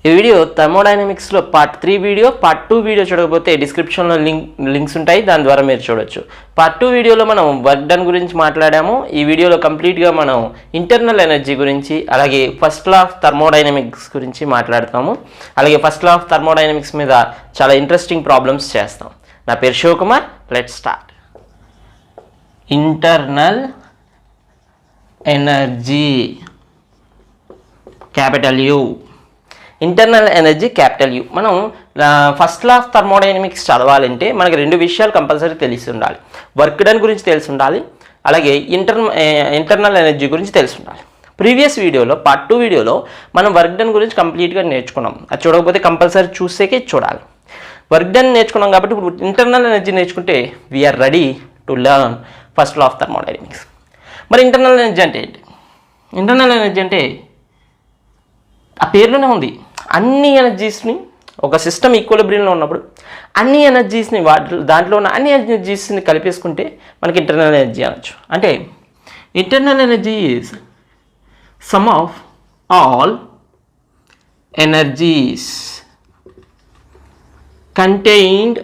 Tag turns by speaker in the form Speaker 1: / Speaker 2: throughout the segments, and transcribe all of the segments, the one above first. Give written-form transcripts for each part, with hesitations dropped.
Speaker 1: ఈ వీడియో థర్మోడైనమిక్స్లో part 3 video, part 2 video చూడకపోతే డిస్క్రిప్షన్లో లింక్స్ ఉంటాయి, దాని ద్వారా మీరు చూడొచ్చు. పార్ట్ 2 వీడియోలో మనం వర్క్ డన్ గురించి మాట్లాడాము. ఈ వీడియోలో కంప్లీట్గా మనం ఇంటర్నల్ ఎనర్జీ గురించి, అలాగే ఫస్ట్ లా ఆఫ్ థర్మోడైనమిక్స్ గురించి మాట్లాడతాము. అలాగే ఫస్ట్ లా ఆఫ్ థర్మోడైనమిక్స్ మీద చాలా ఇంట్రెస్టింగ్ ప్రాబ్లమ్స్ చేస్తాం. నా పేరు Shivakumar. Let's start. Internal energy capital U. Internal energy capital U. మనం ఫస్ట్ లా ఆఫ్ థర్మోడైనమిక్స్ చదవాలంటే మనకి రెండు విషయాలు కంపల్సరీ తెలిసి ఉండాలి. వర్క్ డన్ గురించి తెలిసి ఉండాలి, అలాగే ఇంటర్నల్ ఎనర్జీ గురించి తెలిసి ఉండాలి. ప్రీవియస్ వీడియోలో పార్ట్ 2 వీడియోలో మనం వర్క్ డన్ గురించి కంప్లీట్గా నేర్చుకున్నాం. అది చూడకపోతే కంపల్సరీ చూసేకే చూడాలి. వర్క్ డన్ నేర్చుకున్నాం కాబట్టి ఇప్పుడు ఇంటర్నల్ ఎనర్జీ నేర్చుకుంటే we are ready to learn first law of thermodynamics. మరి ఇంటర్నల్ ఎనర్జీ అంటే ఏంటి? ఇంటర్నల్ ఎనర్జీ అంటే ఆ పేరులోనే ఉంది. అన్ని ఎనర్జీస్ని, ఒక సిస్టమ్ ఈక్విలిబ్రియంలో ఉన్నప్పుడు అన్ని ఎనర్జీస్ని దాంట్లో ఉన్న అన్ని ఎనర్జీస్ని కలిపేసుకుంటే మనకి ఇంటర్నల్ ఎనర్జీ అనొచ్చు. అంటే internal energy is some of all energies contained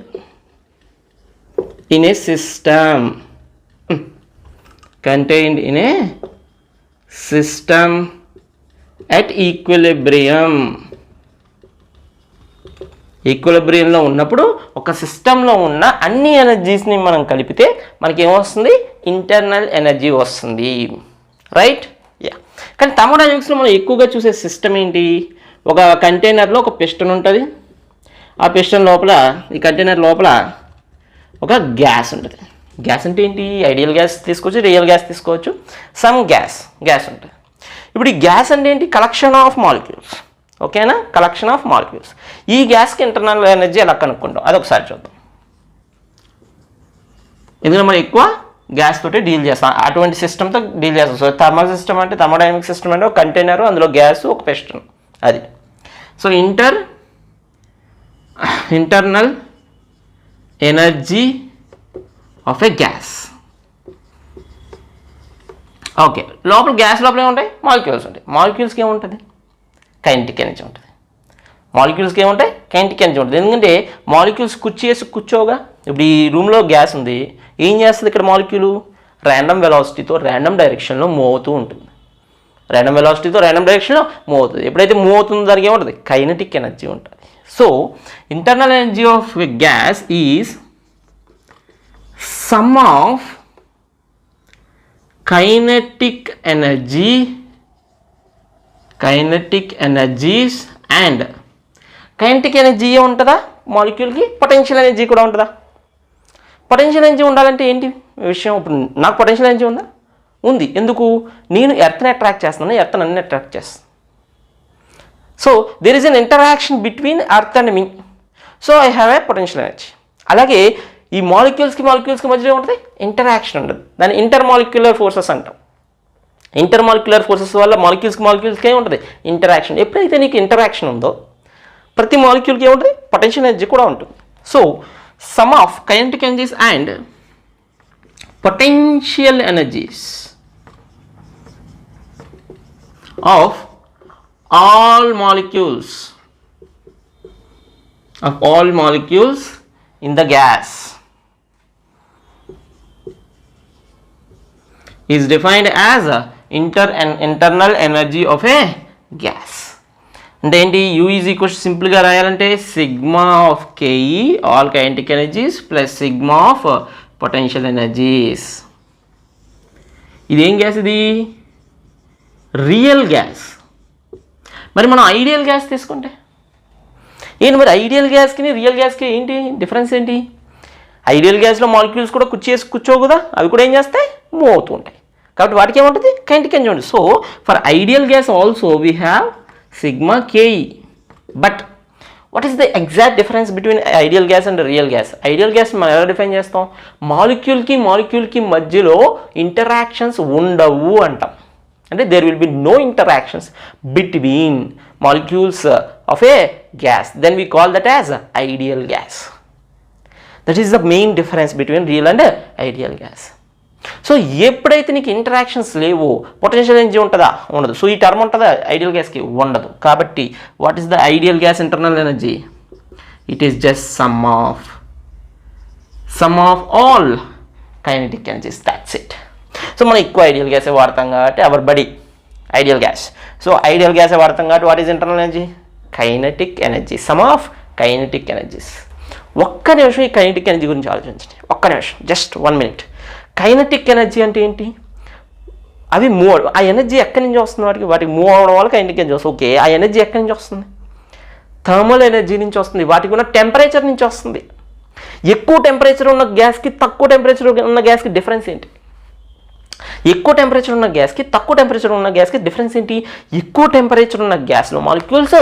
Speaker 1: in a system at equilibrium. ఈక్విలిబ్రియంలో ఉన్నప్పుడు ఒక సిస్టంలో ఉన్న అన్ని ఎనర్జీస్ని మనం కలిపితే మనకి ఏమొస్తుంది? ఇంటర్నల్ ఎనర్జీ వస్తుంది. రైట్? యా. కానీ థర్మోడైనమిక్స్లో మనం ఎక్కువగా చూసే సిస్టమ్ ఏంటి? ఒక కంటైనర్లో ఒక పిస్టన్ ఉంటుంది. ఆ పిస్టన్ లోపల, ఈ కంటైనర్ లోపల ఒక గ్యాస్ ఉంటుంది. గ్యాస్ అంటే ఏంటి? ఐడియల్ గ్యాస్ తీసుకోవచ్చు, రియల్ గ్యాస్ తీసుకోవచ్చు. సమ్ గ్యాస్ ఉంటుంది. ఇప్పుడు ఈ గ్యాస్ అంటే ఏంటి? Collection of molecules. ఓకేనా? Collection of molecules. ఈ గ్యాస్కి ఇంటర్నల్ ఎనర్జీ ఎలా కనుక్కుంటాం అదొకసారి చూద్దాం. ఎందుకంటే మనం ఎక్కువ గ్యాస్ తోటి డీల్ చేస్తాం, అటువంటి సిస్టమ్తో డీల్ చేస్తాం. సో థర్మల్ సిస్టమ్ అంటే, థర్మోడైనమిక్ సిస్టమ్ అంటే ఒక కంటైనర్, అందులో గ్యాస్, ఒక పిస్టన్, అది. So internal energy of A gas. Okay, లోపల గ్యాస్ లోపల ఏముంటాయి? మాలిక్యూల్స్ ఉంటాయి. మాలిక్యూల్స్కి ఏముంటుంది? కైనెటిక్ ఎనర్జీ ఉంటుంది. మాలిక్యూల్స్కి ఏముంటాయి? కైనెటిక్ ఎనర్జీ ఉంటుంది. ఎందుకంటే మాలిక్యూల్స్ కూర్చోగా, ఇప్పుడు ఈ రూమ్లో గ్యాస్ ఉంది, ఏం చేస్తుంది ఇక్కడ? మాలిక్యూల్ ర్యాండమ్ వెలాసిటీతో ర్యాండమ్ డైరెక్షన్లో మూవ్ అవుతూ ఉంటుంది. ర్యాండమ్ వెలాసిటీతో ర్యాండమ్ డైరెక్షన్లో మూవ్ అవుతుంది. ఎప్పుడైతే మూవ్ అవుతుందో దానికి ఏముంటుంది? కైనెటిక్ ఎనర్జీ ఉంటుంది. So internal energy of gas is some of kinetic energies and kinetic energy ఉంటుందా మాలిక్యూల్కి? పొటెన్షియల్ ఎనర్జీ కూడా ఉంటుందా? పొటెన్షియల్ ఎనర్జీ ఉండాలంటే ఏంటి విషయం? ఇప్పుడు నాకు పొటెన్షియల్ ఎనర్జీ ఉందా? ఉంది. ఎందుకు? నేను ఎర్త్ని అట్రాక్ట్ చేస్తున్నాను, ఎర్త్ నన్ను అట్రాక్ట్ చేస్తాను. So there is an interaction between earth and me. So I have a potential energy. అలాగే ఈ మాలిక్యూల్స్కి మధ్యలో ఉంటుంది ఇంటరాక్షన్ ఉండదు. దాన్ని ఇంటర్మాలిక్యులర్ ఫోర్సెస్ అంటాం. ఇంటర్మాలిక్యులర్ ఫోర్సెస్ వల్ల మాలిక్యూల్స్కి ఉంటుంది ఇంటరాక్షన్. ఎప్పుడైతే నీకు ఇంటరాక్షన్ ఉందో ప్రతి మాలిక్యూల్కి ఏముంటుంది? పొటెన్షియల్ ఎనర్జీ కూడా ఉంటుంది. So sum of kinetic energies and potential energies of all molecules in the gas is defined as internal energy of a gas. అంటే ఏంటి? U is equal to, సింపుల్గా రాయాలంటే sigma of KE all kinetic energies plus sigma of potential energies. ఇదేం gas? ఇది real gas. మరి మనం ideal gas తీసుకుంటే ఏంటి? మరి ఐడియల్ గ్యాస్కి రియల్ గ్యాస్కి ఏంటి డిఫరెన్స్? ఏంటి? ఐడియల్ గ్యాస్లో మాలిక్యూల్స్ కూడా కూర్చోవు కదా, అవి కూడా ఏం చేస్తాయి? మూవ్ అవుతూ ఉంటాయి. కాబట్టి వాటికి ఏముంటుంది? కైనెటిక్ ఎనర్జీ ఉంటుంది. So for ideal gas also we have sigma KE. But what is the exact difference between ideal gas and real gas? Ideal gas మనం ఎలా డిఫైన్ చేస్తాం? మాలిక్యూల్కి మధ్యలో ఇంటరాక్షన్స్ ఉండవు అంటాం. అంటే there will be no interactions between molecules of a gas. Then we call that as ideal gas. That is the main difference between real and ideal gas. So ఎప్పుడైతే నీకు interactions లేవో potential energy ఉంటుందా? ఉండదు. So ఈ term ఉంటుందా ideal గ్యాస్కి? ఉండదు. కాబట్టి what is the ideal gas internal energy? It is just some of all kinetic energies, that's it. So మనం ఎక్కువ ఐడియల్ గ్యాసే వాడతాం కాబట్టి అవర్ బడి ఐడియల్ గ్యాస్. సో ఐడియల్ గ్యాసే వాడతాం కాబట్టి what is internal energy? Kinetic energy, some of kinetic energies. ఒక్క నిమిషం ఈ కైనెటిక్ ఎనర్జీ గురించి ఆలోచించండి. ఒక్క నిమిషం, జస్ట్ 1 minute. కైనెటిక్ ఎనర్జీ అంటే ఏంటి? అవి మూవ్, ఆ ఎనర్జీ ఎక్కడి నుంచి వస్తుంది? వాటికి మూవ్ అవడం వల్ల కైనెటిక్ ఎనర్జీ వస్తుంది. ఓకే, ఆ ఎనర్జీ ఎక్కడి నుంచి వస్తుంది? థర్మల్ ఎనర్జీ నుంచి వస్తుంది. వాటికి ఉన్న టెంపరేచర్ నుంచి వస్తుంది. ఎక్కువ టెంపరేచర్ ఉన్న గ్యాస్కి తక్కువ టెంపరేచర్ ఉన్న గ్యాస్కి డిఫరెన్స్ ఏంటి? ఎక్కువ టెంపరేచర్ ఉన్న గ్యాస్కి తక్కువ టెంపరేచర్ ఉన్న గ్యాస్కి డిఫరెన్స్ ఏంటి? ఎక్కువ టెంపరేచర్ ఉన్న గ్యాస్లో మాలిక్యూల్స్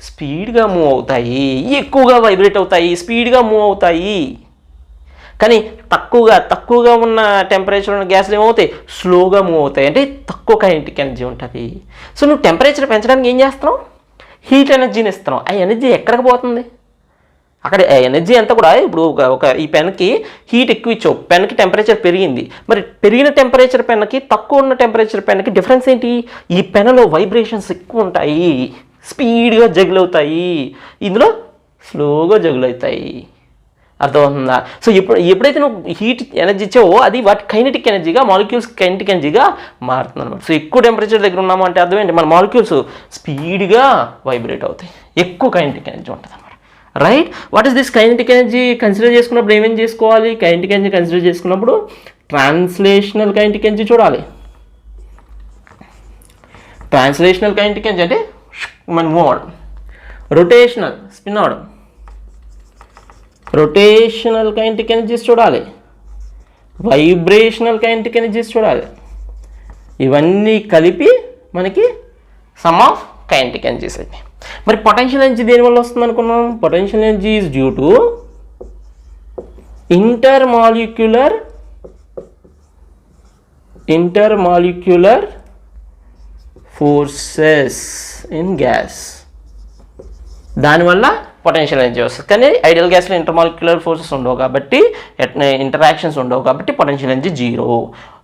Speaker 1: స్పీడ్గా మూవ్ అవుతాయి, ఎక్కువగా వైబ్రేట్ అవుతాయి, స్పీడ్గా మూవ్ అవుతాయి. కానీ తక్కువగా ఉన్న టెంపరేచర్ ఉన్న గ్యాస్లు ఏమవుతాయి? స్లోగా మూవ్ అవుతాయి. అంటే తక్కువ కైనెటిక్ ఎనర్జీ ఉంటుంది. సో నువ్వు టెంపరేచర్ పెంచడానికి ఏం చేస్తున్నావు? హీట్ ఎనర్జీని ఇస్తున్నావు. ఆ ఎనర్జీ ఎక్కడికి పోతుంది? అక్కడ ఎనర్జీ అంతా కూడా ఇప్పుడు ఒక ఈ పెన్కి హీట్ ఎక్కువ ఇచ్చావు, పెన్కి టెంపరేచర్ పెరిగింది. మరి పెరిగిన టెంపరేచర్ పెన్కి తక్కువ ఉన్న టెంపరేచర్ పెన్కి డిఫరెన్స్ ఏంటి? ఈ పెన్లో వైబ్రేషన్స్ ఎక్కువ ఉంటాయి, స్పీడ్గా జగులవుతాయి, ఇందులో స్లోగా జగులవుతాయి. అర్థమవుతుందా? సో ఎప్పుడైతే నువ్వు హీట్ ఎనర్జీ ఇచ్చావో అది వాటి కైనెటిక్ ఎనర్జీగా, మాలిక్యూల్స్ కైనెటిక్ ఎనర్జీగా మారుతుంది అనమాట. సో ఎక్కువ టెంపరేచర్ దగ్గర ఉన్నాము అంటే అర్థం ఏంటి? మన మాలిక్యూల్స్ స్పీడ్గా వైబ్రేట్ అవుతాయి, ఎక్కువ కైనెటిక్ ఎనర్జీ ఉంటుంది అనమాట. Right? What is this kinetic energy? Consider చేసుకున్నప్పుడు ఏమేం చేసుకోవాలి? కైనెటిక్ ఎనర్జీ కన్సిడర్ చేసుకున్నప్పుడు ట్రాన్స్లేషనల్ కైనెటిక్ ఎనర్జీ చూడాలి. ట్రాన్స్లేషనల్ కైనెటిక్ ఎనర్జీ అంటే మన మూవ్ అవడం, రొటేషనల్ స్పిన్ అవడం, రొటేషనల్ కైనెటిక్ ఎనర్జీస్ చూడాలి, వైబ్రేషనల్ కైనెటిక్ ఎనర్జీస్ చూడాలి. ఇవన్నీ కలిపి మనకి సమ్ ఆఫ్ కైనెటిక్ ఎనర్జీస్ అయితే. మరి పొటెన్షియల్ ఎనర్జీ దేనివల్ల వస్తుంది అనుకున్నాం? Potential energy is due to intermolecular forces in gas. దానివల్ల పొటెన్షియల్ ఎనర్జీ వస్తుంది. కానీ ఐడియల్ గ్యాస్లో ఇంటర్మాలిక్యులర్ ఫోర్సెస్ ఉండవు కాబట్టి, ఇంటరాక్షన్స్ ఉండవు కాబట్టి potential energy 0.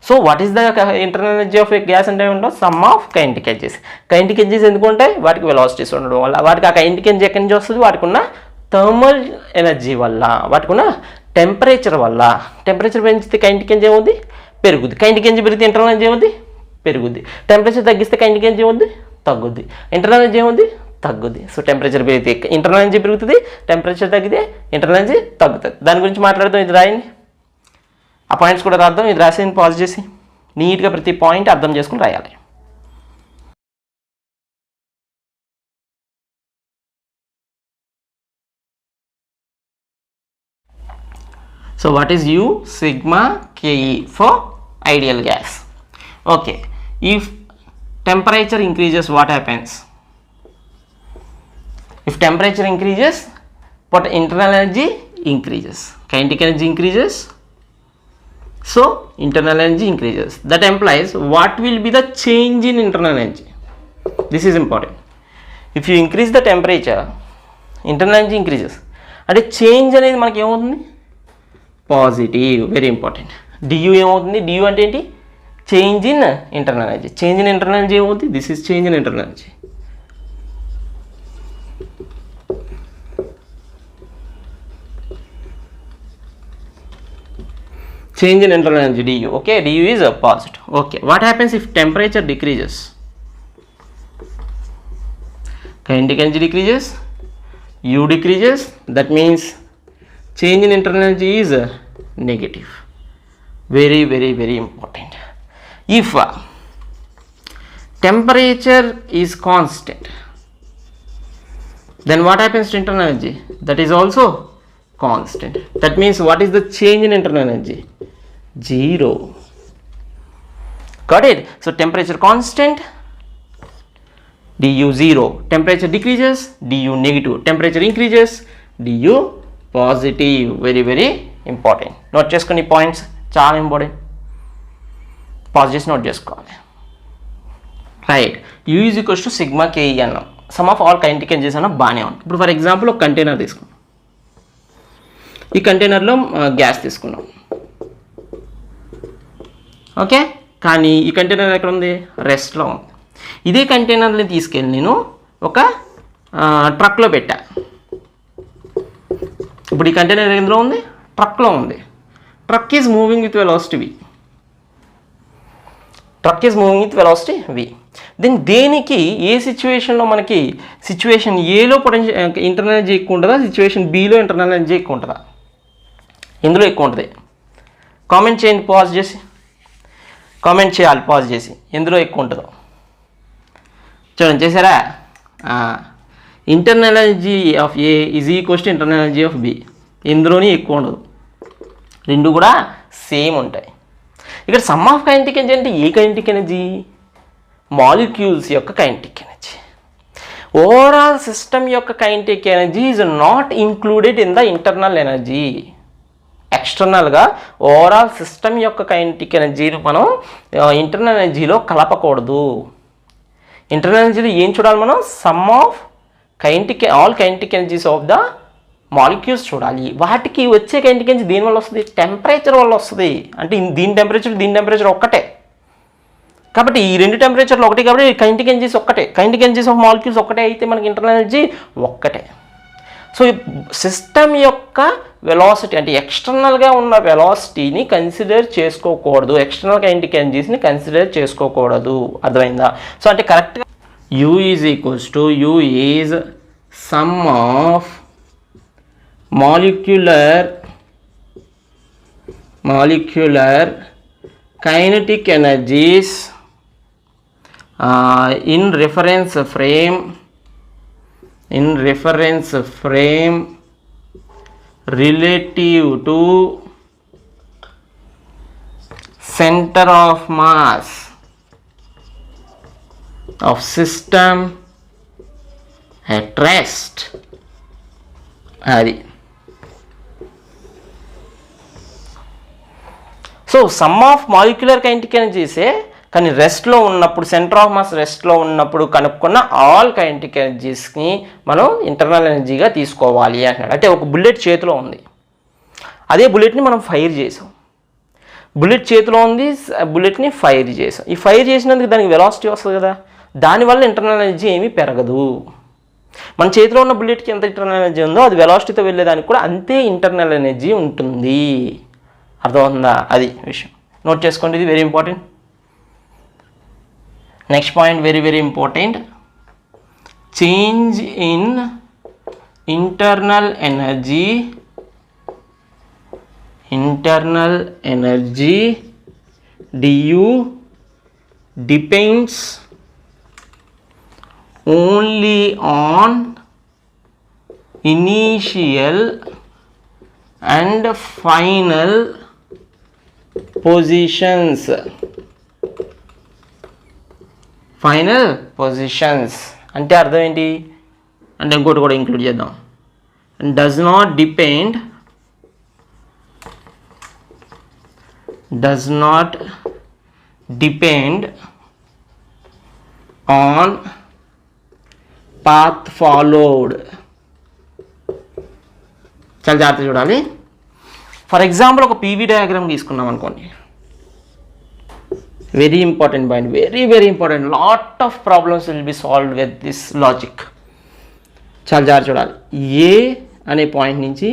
Speaker 1: So what is the internal energy of A gas అంటే ఉండవు? Some of kinetic energies. Kinetic energies ఎందుకు ఉంటాయి? వాటికి వెలాసిటీస్ ఉండడం వల్ల. వాటికి ఆ కైనెటిక్ ఎనర్జీ ఎక్కడి నుంచి వస్తుంది? వాటికి ఉన్న థర్మల్ ఎనర్జీ వల్ల, వాటికి ఉన్న టెంపరేచర్ వల్ల. టెంపరేచర్ పెంచితే కైనెటిక్ ఎనర్జీ ఏముంది? పెరుగుద్ది. కైనెటిక్ ఎనర్జీ పెరిగితే ఇంటర్నల్ ఎనర్జీ ఏముంది? పెరుగుద్ది. టెంపరేచర్ తగ్గిస్తే కైనెటిక్ ఎనర్జీ ఏముంది? తగ్గుద్ది. ఇంటర్నల్ ఎనర్జీ ఏముంది? తగ్గుద్ది. సో టెంపరేచర్ పెరిగితే ఇంటర్నల్ ఎనర్జీ పెరుగుతుంది, టెంపరేచర్ తగ్గితే ఇంటర్నల్ ఎనర్జీ తగ్గుతుంది. దాని గురించి మాట్లాడదాం. ఇది రాయండి, ఆ పాయింట్స్ కూడా రాద్దాం. ఇది రాసేది పాజ్ చేసి నీట్గా ప్రతి పాయింట్ అర్థం చేసుకుని రాయాలి. So what is U sigma Ke for ideal gas? Okay, if temperature increases, what happens? If temperature increases, but internal energy increases, kinetic energy increases, so internal energy increases. That implies what will be the change in internal energy? This is important. If you increase the temperature, internal energy increases. అంటే change అనేది మనకి ఏమవుతుంది? Positive. Very important. D u ఏమవుతుంది? D u అంటే ఏంటి? Change in internal energy. Change in internal energy ఏమవుతుంది? This is change in internal energy. Change in internal energy du. Okay, du is a positive. Okay, what happens if temperature decreases? Kinetic energy decreases, U decreases. That means change in internal energy is negative. Very, very, very important. If temperature is constant, then what happens to internal energy? That is also constant. That means what is the change in internal energy? 0. Got it? So temperature constant, du 0. Temperature decreases, du negative. Temperature increases, du positive. Very, very important. Note చేసుకుని points చాలా important. Pause చేసి note చేసుకోవాలి. Right. U is equals to sigma Ke అన్నాం. Some of all kinetic energies అన్న బాగానే ఉంది. ఇప్పుడు for example ఒక కంటైనర్ తీసుకున్నాం. ఈ కంటైనర్లో గ్యాస్ తీసుకున్నాం. ఓకే, కానీ ఈ కంటైనర్ ఎక్కడ ఉంది? రెస్ట్లో ఉంది. ఇదే కంటైనర్ని తీసుకెళ్ళి నేను ఒక ట్రక్లో పెట్టా. ఇప్పుడు ఈ కంటైనర్ ఎందులో ఉంది? ట్రక్లో ఉంది. Truck is moving with velocity v. Truck is moving with velocity v. Then దేనికి ఏ సిచ్యువేషన్లో మనకి సిచ్యువేషన్ ఏలో పొటెన్షియల్ ఇంటర్నల్ ఎనర్జీ ఎక్కువ ఉంటుందా, సిచ్యువేషన్ బిలో ఇంటర్నల్ ఎనర్జీ ఎక్కువ ఉంటుందా? ఎందులో ఎక్కువ ఉంటుంది? కామెంట్ చేయండి, పాజ్ చేసి కామెంట్ చేయాలి, పాజ్ చేసి ఎందులో ఎక్కువ ఉంటుందో చూడండి. చేశారా? Internal energy of A is equals to internal energy of B. ఇందులోనే ఎక్కువ ఉండదు, రెండు కూడా సేమ్ ఉంటాయి. ఇక్కడ సమ్ ఆఫ్ కైనెటిక్ ఎనర్జీ అంటే ఏ కైనెటిక్ ఎనర్జీ? మాలిక్యూల్స్ యొక్క కైనెటిక్ ఎనర్జీ. ఓవరాల్ సిస్టమ్ యొక్క kinetic energy is not included in the internal energy. ఎక్స్టర్నల్గా ఓవరాల్ సిస్టమ్ యొక్క కైనెటిక్ ఎనర్జీని మనం ఇంటర్నల్ ఎనర్జీలో కలపకూడదు. ఇంటర్నల్ ఎనర్జీలో ఏం చూడాలి మనం? Some of all kinetic energies of the molecules చూడాలి. వాటికి వచ్చే కైనెటిక్ ఎనర్జీ దేనివల్ల వస్తుంది? టెంపరేచర్ వల్ల వస్తుంది. అంటే దీని టెంపరేచర్ ఒక్కటే కాబట్టి ఈ రెండు టెంపరేచర్లు ఒకటి కాబట్టి కైనెటిక్ ఎనర్జీస్ ఒక్కటే. కైనెటిక్ ఎనర్జీస్ ఆఫ్ మాలిక్యూల్స్ ఒక్కటే అయితే మనకి ఇంటర్నల్ ఎనర్జీ ఒక్కటే. సో సిస్టమ్ యొక్క వెలాసిటీ అంటే ఎక్స్టర్నల్గా ఉన్న వెలాసిటీని కన్సిడర్ చేసుకోకూడదు, ఎక్స్టర్నల్ కైనెటిక్ ఎనర్జీస్ని కన్సిడర్ చేసుకోకూడదు. అర్థమైందా? సో అంటే కరెక్ట్గా U is equals to U is some of molecular kinetic energies in reference frame relative to center of mass of system at rest. అది so sum of molecular kinetic ఎనర్జీసే, కానీ రెస్ట్లో ఉన్నప్పుడు centre of mass రెస్ట్లో ఉన్నప్పుడు కనుక్కున్న all kinetic ఎనర్జీస్ని మనం internal ఎనర్జీగా తీసుకోవాలి అంటున్నాడు. అంటే ఒక బుల్లెట్ చేతిలో ఉంది, అదే బుల్లెట్ని మనం ఫైర్ చేసాం. బుల్లెట్ చేతిలో ఉంది, బుల్లెట్ని ఫైర్ చేసాం. ఈ ఫైర్ చేసినందుకు దానికి వెలాసిటీ వస్తుంది కదా, దానివల్ల ఇంటర్నల్ ఎనర్జీ ఏమీ పెరగదు. మన చేతిలో ఉన్న బుల్లెట్కి ఎంత ఇంటర్నల్ ఎనర్జీ ఉందో అది వెలాసిటీతో వెళ్ళేదానికి కూడా అంతే ఇంటర్నల్ ఎనర్జీ ఉంటుంది. అర్థమవుతుందా? అది విషయం నోట్ చేసుకోండి, ఇది very important. Next point very very important. Change in internal energy du depends only on initial and final positions. అంటే అర్థం ఏంటి అంటే ఇంకోటి కూడా ఇంక్లూడ్ చేద్దాం. Does not depend on path followed. చాలా జాగ్రత్త చూడాలి. ఫర్ ఎగ్జాంపుల్ ఒక పీవీ డయాగ్రామ్ తీసుకున్నాం అనుకోండి, very important point, very very important. Lot of problems will be solved with this logic. చాలా జాగ్రత్త చూడాలి. ఏ అనే పాయింట్ నుంచి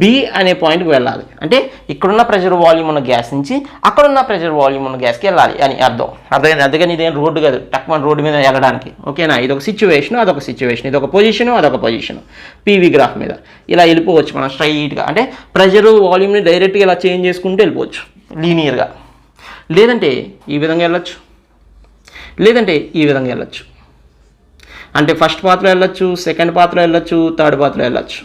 Speaker 1: బి అనే పాయింట్కి వెళ్ళాలి. అంటే ఇక్కడున్న ప్రెషర్ వాల్యూమ్ ఉన్న గ్యాస్ నుంచి అక్కడున్న ప్రెషర్ వాల్యూమ్ ఉన్న గ్యాస్కి వెళ్ళాలి అని అర్థమైంది. అందుకని ఇదేం రోడ్డు కాదు, టక్మన్ రోడ్డు మీద వెళ్ళడానికి. ఓకేనా? ఇదొక సిచ్యువేషన్, అదొక సిచ్యువేషన్, ఇదొక పొజిషను, అదొక పొజిషను. పీవీ గ్రాఫ్ మీద ఇలా వెళ్ళిపోవచ్చు మనం స్ట్రైట్గా. అంటే ప్రెషర్ వాల్యూమ్ని డైరెక్ట్గా ఇలా చేంజ్ చేసుకుంటూ వెళ్ళిపోవచ్చు లీనియర్గా. లేదంటే ఈ విధంగా వెళ్ళచ్చు, లేదంటే ఈ విధంగా వెళ్ళచ్చు. అంటే ఫస్ట్ పాత్రలో వెళ్ళచ్చు, సెకండ్ పాత్రలో వెళ్ళచ్చు, థర్డ్ పాత్రలో వెళ్ళచ్చు.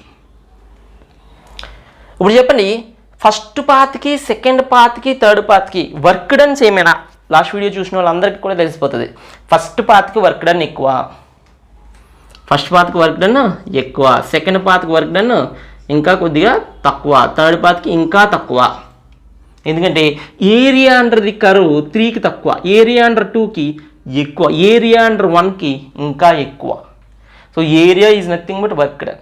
Speaker 1: ఇప్పుడు చెప్పండి, ఫస్ట్ పాత్కి, సెకండ్ పాత్కి, థర్డ్ పాత్కి వర్క్ డన్ సేమేనా? లాస్ట్ వీడియో చూసిన వాళ్ళందరికీ కూడా తెలిసిపోతుంది. ఫస్ట్ పాత్కి వర్క్ డన్ ఎక్కువ, సెకండ్ పాత్కి వర్క్ డన్ ఇంకా కొద్దిగా తక్కువ, థర్డ్ పాత్కి ఇంకా తక్కువ. ఎందుకంటే ఏరియా అండర్ ది కర్వ్ 3కి తక్కువ, ఏరియా అండర్ 2కి ఎక్కువ, ఏరియా అండర్ 1కి ఇంకా ఎక్కువ. So area is nothing but work done.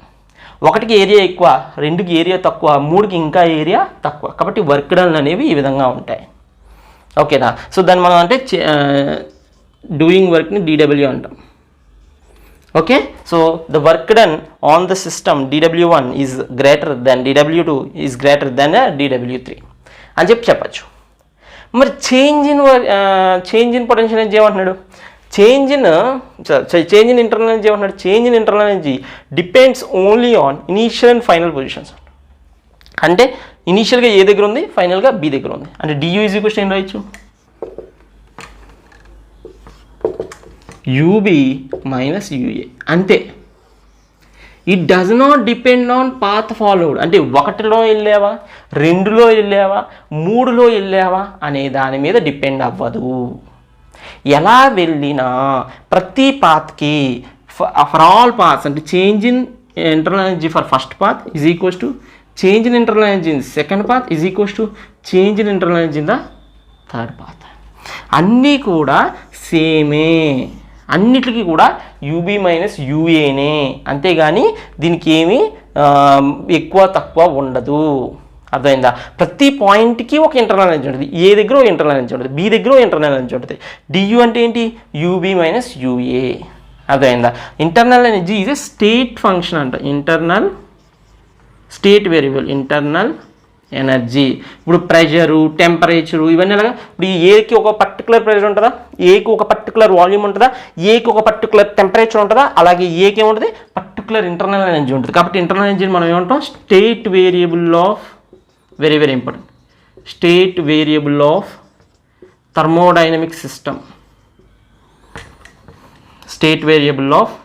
Speaker 1: 1కి ఏరియా ఎక్కువ, 2కి ఏరియా తక్కువ, 3కి ఇంకా ఏరియా తక్కువ. కాబట్టి వర్క్ డన్ అనేవి ఈ విధంగా ఉంటాయి. ఓకేనా. సో దాన్ని మనం అంటే డూయింగ్ వర్క్ని dW అంటాం. Okay, so the work done on the system dW1 is greater than dW2 is greater than dW3 అని చెప్పచ్చు. మరి చేంజ్ ఇన్ పొటెన్షియల్ ఎనర్జీ ఏమంటున్నాడు, చేంజ్ ఇన్ ఇంటర్నల్ ఎనర్జీ ఏమంటున్నాడు, change in internal energy depends only on initial and final positions. అంటే ఇనీషియల్గా ఏ దగ్గర ఉంది, ఫైనల్గా బి దగ్గర ఉంది. అంటే డియూ ఈజ్ ఈక్వల్స్ ఏం రాయొచ్చు, యూబి మైనస్ యూఏ అంతే. It does not depend on path followed. అంటే 1లో వెళ్ళావా, 2లో వెళ్ళావా, 3లో వెళ్ళావా అనే దాని మీద డిపెండ్ అవ్వదు. ఎలా వెళ్ళినా ప్రతి పాత్కి ఫర్ ఆల్ పాత్స్ అంటే change in internal energy for first path is equals to change in internal energy in second path is equals to change in internal energy in the third path. అన్నీ కూడా సేమే, అన్నిటికీ కూడా UB minus యూఏనే, అంతేగాని దీనికి ఏమీ ఎక్కువ తక్కువ ఉండదు. అర్థమైందా? ప్రతి పాయింట్కి ఒక ఇంటర్నల్ ఎనర్జీ ఉంటుంది. ఏ దగ్గర ఒక ఇంటర్నల్ ఎనర్జీ ఉంటుంది, బి దగ్గర ఇంటర్నల్ ఎనర్జీ ఉంటుంది. డియూ అంటే ఏంటి, యూబీ మైనస్ యూఏ. అర్థమైందా? Internal energy is a state function అంట, internal state variable internal energy. ఇప్పుడు ప్రెషరు, టెంపరేచరు ఇవన్నీ అలాగా. ఇప్పుడు ఏకి ఒక పర్టికులర్ ప్రెషర్ ఉంటుందా, ఏకి ఒక పర్టికులర్ వాల్యూమ్ ఉంటుందా, ఏకి ఒక పర్టికులర్ టెంపరేచర్ ఉంటుందా, అలాగే ఏకి ఏముంటుంది, పర్టికులర్ ఇంటర్నల్ ఎనర్జీ ఉంటుంది. కాబట్టి ఇంటర్నల్ ఎనర్జీని మనం ఏమంటాం, state variable of, very very important, state variable of thermodynamic system, state variable of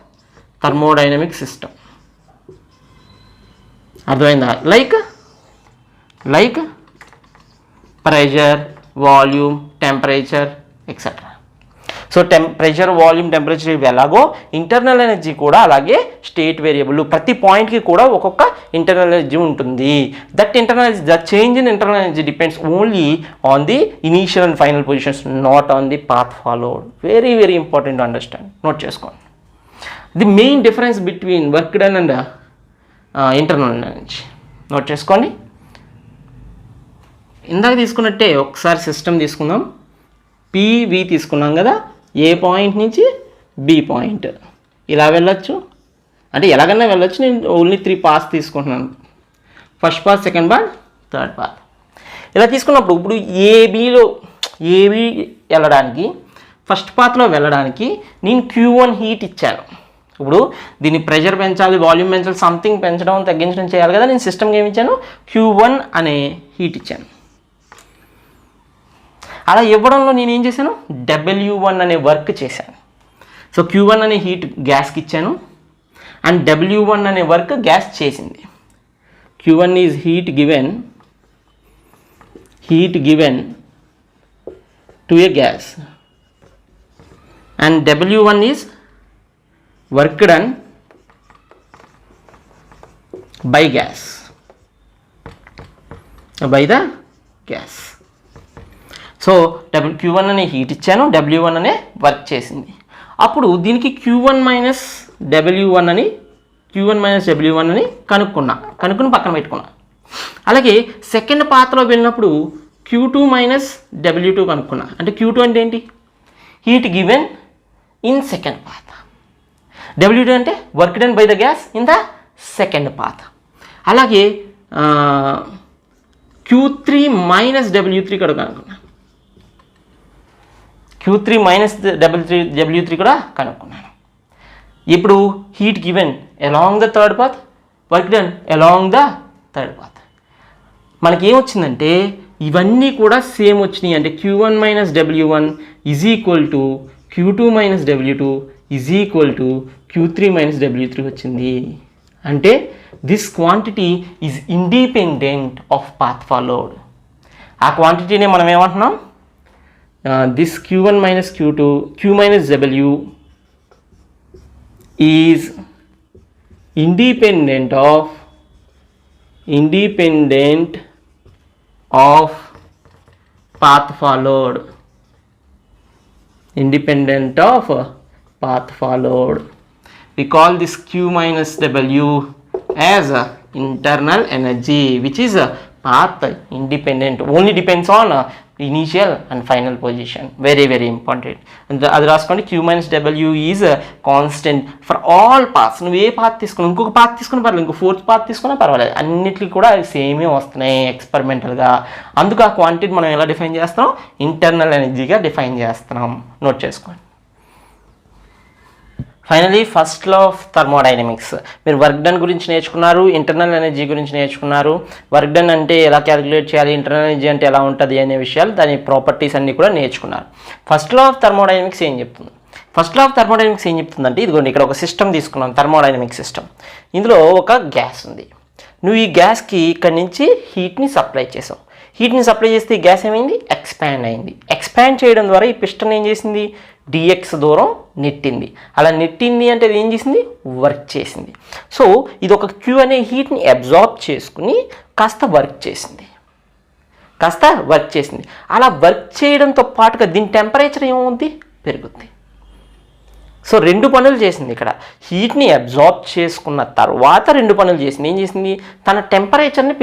Speaker 1: thermodynamic system. అర్థమైందా? Like pressure, volume, temperature etcetera. So pressure, volume, temperature ఇవి ఎలాగో ఇంటర్నల్ ఎనర్జీ కూడా అలాగే స్టేట్ వేరియబుల్. ప్రతి పాయింట్కి కూడా ఒక్కొక్క ఇంటర్నల్ ఎనర్జీ ఉంటుంది. That change in internal energy depends only on the initial and final positions, not on the path followed. Very very important to understand. Note చేసుకోండి. The main difference between work done and internal energy note చేసుకోండి. ఇందాక తీసుకున్నట్టే ఒకసారి system తీసుకుందాం. P V తీసుకున్నాం కదా, A point నుంచి B point ఇలా వెళ్ళొచ్చు, అంటే ఎలాగన్నా వెళ్ళొచ్చు. నేను ఓన్లీ 3 పాత్స్ తీసుకుంటున్నాను, first path, second path, third path. ఇలా తీసుకున్నప్పుడు ఇప్పుడు ఏబి వెళ్ళడానికి, ఫస్ట్ పాత్లో వెళ్ళడానికి నేను Q1 హీట్ ఇచ్చాను. ఇప్పుడు దీన్ని ప్రెషర్ పెంచాలి, వాల్యూమ్ పెంచాలి, సంథింగ్ పెంచడం తగ్గించడం చేయాలి కదా. నేను సిస్టమ్కి ఏమి ఇచ్చాను, Q1 అనే హీట్ ఇచ్చాను. అలా ఇవ్వడంలో నేను ఏం చేశాను, W1 అనే వర్క్ చేశాను. సో Q1 అనే హీట్ గ్యాస్కి ఇచ్చాను అండ్ W1 అనే వర్క్ గ్యాస్ చేసింది. Q1 is heat given to A gas and W1 is work done by the gas. So Q1 అనే హీట్ ఇచ్చాను, W1 అనే వర్క్ చేసింది. అప్పుడు దీనికి Q1 మైనస్ W1 అని కనుక్కుని పక్కన పెట్టుకున్నా. అలాగే సెకండ్ పాత్రలో వెళ్ళినప్పుడు Q2 మైనస్ W2 కనుక్కున్నా. అంటే Q2 అంటే ఏంటి, heat given in second path. W2 అంటే work done by the gas in the second path. అలాగే Q3 మైనస్ W3 కూడా కనుక్కున్నా. Q3 మైనస్ W3 కూడా కనుక్కున్నాను. ఇప్పుడు heat given along the third path, work done along the third path. మనకి ఏమొచ్చిందంటే ఇవన్నీ కూడా same వచ్చినాయి. అంటే Q1 minus W1 is equal to Q2 minus W2 is equal to Q3 minus W3 వచ్చింది. అంటే this quantity is independent of path followed. ఆ క్వాంటిటీనే మనం ఏమంటున్నాం, this Q1 minus Q2, Q minus W is independent of path followed. We call this Q minus W as internal energy, which is path independent, only depends on initial and final position. Very very important. అది రాసుకోండి. Q minus W is constant for all paths. నువ్వు ఏ path తీసుకున్నావు, ఇంకొక path తీసుకున్నా పర్వాలేదు, ఇంకో fourth path తీసుకున్నా పర్వాలేదు, అన్నిటికీ కూడా సేమే వస్తున్నాయి ఎక్స్పెరిమెంటల్గా. అందుకు ఆ క్వాంటిటీ మనం ఎలా డిఫైన్ చేస్తున్నాం, ఇంటర్నల్ ఎనర్జీగా డిఫైన్ చేస్తున్నాం. నోట్ చేసుకోండి. Finally first law of thermodynamics. మీరు వర్క్ డన్ గురించి నేర్చుకున్నారు, ఇంటర్నల్ ఎనర్జీ గురించి నేర్చుకున్నారు. వర్క్ డన్ అంటే ఎలా క్యాలిక్యులేట్ చేయాలి, ఇంటర్నల్ ఎనర్జీ అంటే ఎలా ఉంటుంది అనే విషయాలు, దాని ప్రాపర్టీస్ అన్నీ కూడా నేర్చుకున్నారు. ఫస్ట్ లా ఆఫ్ థర్మోడైనమిక్స్ ఏం చెప్తుంది? ఫస్ట్ లా ఆఫ్ థర్మోడైనమిక్స్ ఏం చెప్తుందంటే, ఇదిగోండి ఇక్కడ ఒక సిస్టమ్ తీసుకున్నాం, థర్మోడైనమిక్ సిస్టమ్. ఇందులో ఒక గ్యాస్ ఉంది. నువ్వు ఈ గ్యాస్కి ఇక్కడి నుంచి హీట్ని సప్లై చేసావు. హీట్ని సప్లై చేస్తే ఈ గ్యాస్ ఏమైంది, ఎక్స్పాండ్ అయింది. ఎక్స్పాండ్ చేయడం ద్వారా ఈ పిస్టన్ ఏం చేసింది, dx దూరం నెట్టింది. అలా నెట్టింది అంటే అది ఏం చేసింది, వర్క్ చేసింది. సో ఇది ఒక Q అనే హీట్ని అబ్జార్బ్ చేసుకుని కాస్త వర్క్ చేసింది. అలా వర్క్ చేయడంతో పాటుగా దీని టెంపరేచర్ ఏమవుద్ది, పెరుగుద్ది. సో రెండు పనులు చేసింది ఇక్కడ. హీట్ని అబ్జార్బ్ చేసుకున్న తర్వాత రెండు పనులు చేసింది. ఏం చేసింది, తన టెంపరేచర్ని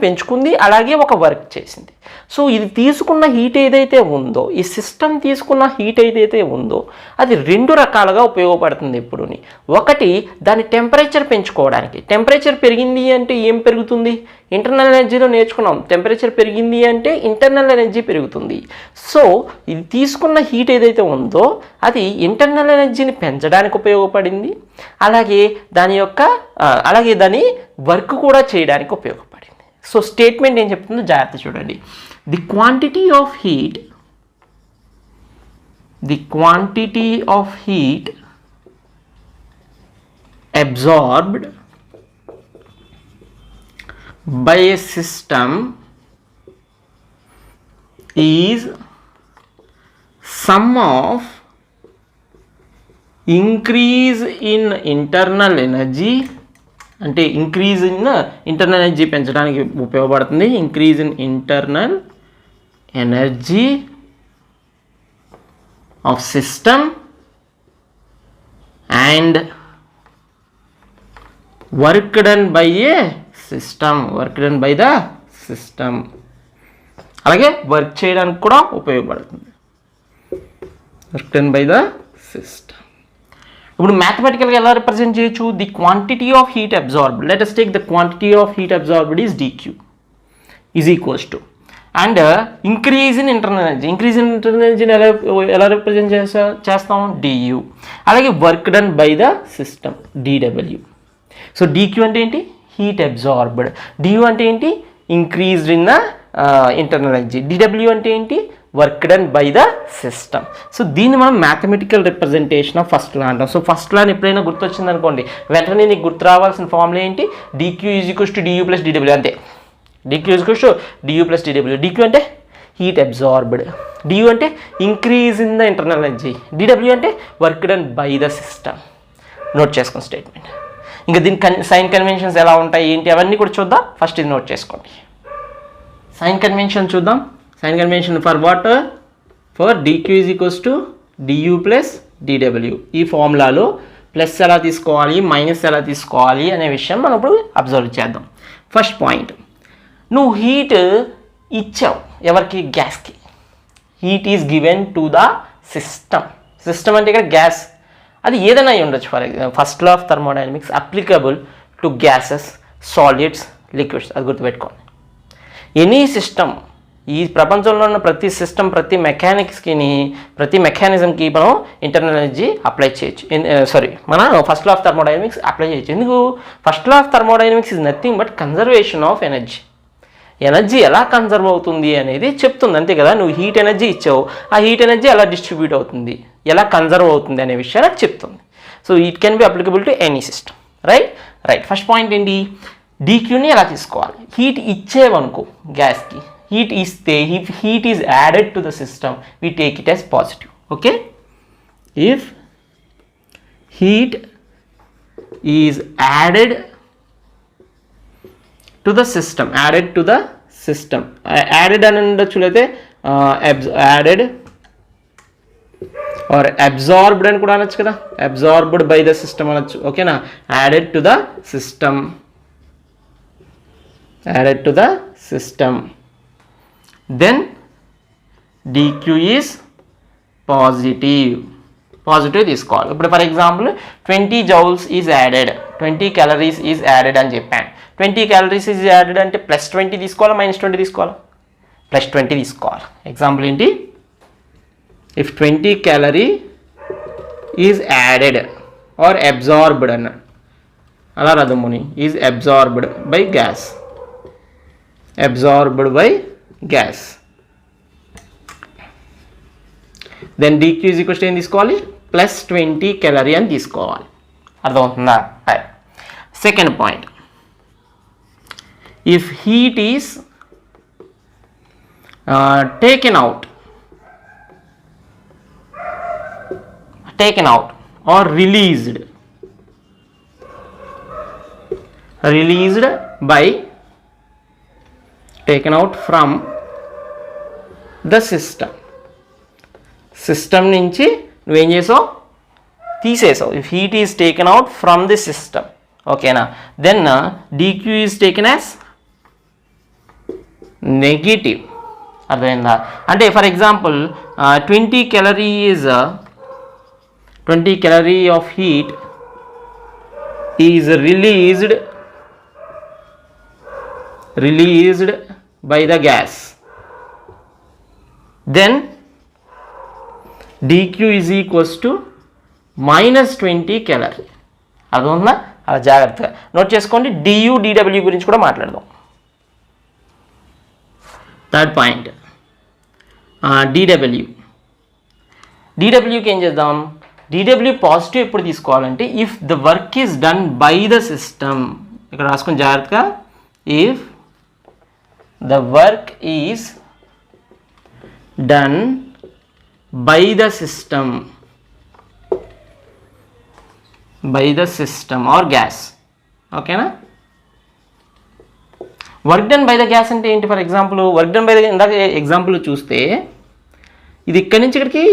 Speaker 1: పెంచుకుంది, అలాగే ఒక వర్క్ చేసింది. సో ఇది తీసుకున్న హీట్ ఏదైతే ఉందో, ఈ సిస్టమ్ తీసుకున్న హీట్ ఏదైతే ఉందో, అది రెండు రకాలుగా ఉపయోగపడుతుంది ఎప్పుడుని. ఒకటి దాని టెంపరేచర్ పెంచుకోవడానికి. టెంపరేచర్ పెరిగింది అంటే ఏం పెరుగుతుంది, ఇంటర్నల్ ఎనర్జీలో నేర్చుకున్నాం. టెంపరేచర్ పెరిగింది అంటే ఇంటర్నల్ ఎనర్జీ పెరుగుతుంది. సో ఇది తీసుకున్న హీట్ ఏదైతే ఉందో అది ఇంటర్నల్ ఎనర్జీని పెంచడానికి ఉపయోగపడింది, అలాగే దాని వర్క్ కూడా చేయడానికి ఉపయోగపడింది. సో స్టేట్మెంట్ ఏం చెప్తుందో జాగ్రత్త చూడండి. The quantity of heat absorbed by a system is sum of increase in internal energy, అంటే ఇంక్రీజ్ ఇన్ ఇంటర్నల్ ఎనర్జీ పెంచడానికి ఉపయోగపడుతుంది. Increase in internal energy of system and work done by A system, అలాగే work చేయడానికి కూడా ఉపయోగపడుతుంది. Work done by the system. ఇప్పుడు మ్యాథమెటికల్గా ఎలా represent చేయొచ్చు, the quantity of heat absorbed, let us take the quantity of heat absorbed is dq is equals to, and increase in internal ఎనర్జీని ఎలా represent చేస్తాం, du, అలాగే work done by the system dw. So dq అంటే ఏంటి, heat absorbed, du అంటే ఏంటి, increased in the internal energy, dw అంటే ఏంటి, work done by the system. So దీన్ని మనం మ్యాథమెటికల్ రిప్రజెంటేషన్ ఆఫ్ ఫస్ట్ లా అంటాం. సో ఫస్ట్ లా ఎప్పుడైనా గుర్తొచ్చింది అనుకోండి, వెంటనే నీకు గుర్తు రావాల్సిన ఫార్ములా ఏంటి, dq is equals to du plus dw, అంతే. dq is equals to du plus dw. dq అంటే హీట్ అబ్జార్బ్డ్, du అంటే increase in the internal energy, dw అంటే work done by the system. Note చేసుకోండి statement. ఇంకా దీని sign conventions ఎలా ఉంటాయి ఏంటి అవన్నీ కూడా చూద్దాం. ఫస్ట్ ఇది నోట్ చేసుకోండి. సైన్ కన్వెన్షన్ చూద్దాం. Sign convention for what, for dq is equals to du plus dw. ఈ ఫార్ములాలో ప్లస్ ఎలా తీసుకోవాలి, మైనస్ ఎలా తీసుకోవాలి అనే విషయం మనం ఇప్పుడు అబ్జర్వ్ చేద్దాం. ఫస్ట్ పాయింట్, నువ్వు హీట్ ఇచ్చావు ఎవరికి, గ్యాస్కి. Heat is given to the system. System అంటే ఇక్కడ గ్యాస్, అది ఏదైనా అయి ఉండొచ్చు. For example first law of thermodynamics applicable to gases, solids, liquids, అది గుర్తుపెట్టుకోండి. ఎనీ సిస్టమ్, ఈ ప్రపంచంలో ఉన్న ప్రతి సిస్టమ్, ప్రతి మెకానిజంకి మనం ఇంటర్నల్ ఎనర్జీ అప్లై చేయొచ్చు. మనం first law of thermodynamics apply చేయొచ్చు. ఎందుకు, first law of thermodynamics is nothing but conservation of energy. Energy ఎలా కన్జర్వ్ అవుతుంది అనేది చెప్తుంది, అంతే కదా. నువ్వు హీట్ ఎనర్జీ ఇచ్చావు, ఆ హీట్ ఎనర్జీ ఎలా డిస్ట్రిబ్యూట్ అవుతుంది, ఎలా కన్జర్వ్ అవుతుంది అనే విషయాన్ని అది చెప్తుంది. So it can be applicable to any system, right. First point ఏంటి, dqని ఎలా తీసుకోవాలి. హీట్ ఇచ్చేవనుకో గ్యాస్కి, హీట్ ఇస్తే if heat is added to the system we take it as positive. Okay, if heat is added to the system, added అని ఉండొచ్చు, అయితే యాడెడ్ ఆర్ అబ్జార్బ్డ్ అని కూడా అనొచ్చు కదా, అబ్జార్బ్డ్ బై ద సిస్టమ్ అనొచ్చు. ఓకేనా, added to the system then dq is positive తీసుకోవాలి. ఇప్పుడు for example 20 joules is added, 20 calories is added అని చెప్పాను. 20 క్యాలరీస్ ఈజ్ యాడెడ్ అంటే +20 తీసుకోవాలా -20 తీసుకోవాలా? +20 తీసుకోవాలి. ఎగ్జాంపుల్ ఏంటి? If 20 calorie is added or absorbed అన్న అలా రదముని is absorbed by gas, then dq is equals to ఏం తీసుకోవాలి? +20 క్యాలరీ అని తీసుకోవాలి. అర్థమవుతుందా? Second point, if heat is taken out or released by taken out from the system నుంచి నువ్వేం చేసావు? తీసేసావు. If heat is taken out from the system, ఓకేనా, then dq is taken as negative. అర్థమైందా? అంటే for example 20 calorie of heat is released by the gas, then dq is equals to -20 calorie. అర్థమవుతుందా? అలా జాగ్రత్తగా నోట్ చేసుకోండి. du dw గురించి కూడా మాట్లాడదాం. థర్డ్ పాయింట్, dwకి ఏం చేద్దాం? dw పాజిటివ్ ఎప్పుడు తీసుకోవాలంటే if the work is done by the system. ఇక్కడ రాసుకొని జాగ్రత్తగా, if the work is done by the system or gas, ఓకేనా. Work done by the gas అంటే ఏంటి? For example work done by the, ఇందాక example చూస్తే ఇది ఇక్కడి నుంచి ఇక్కడికి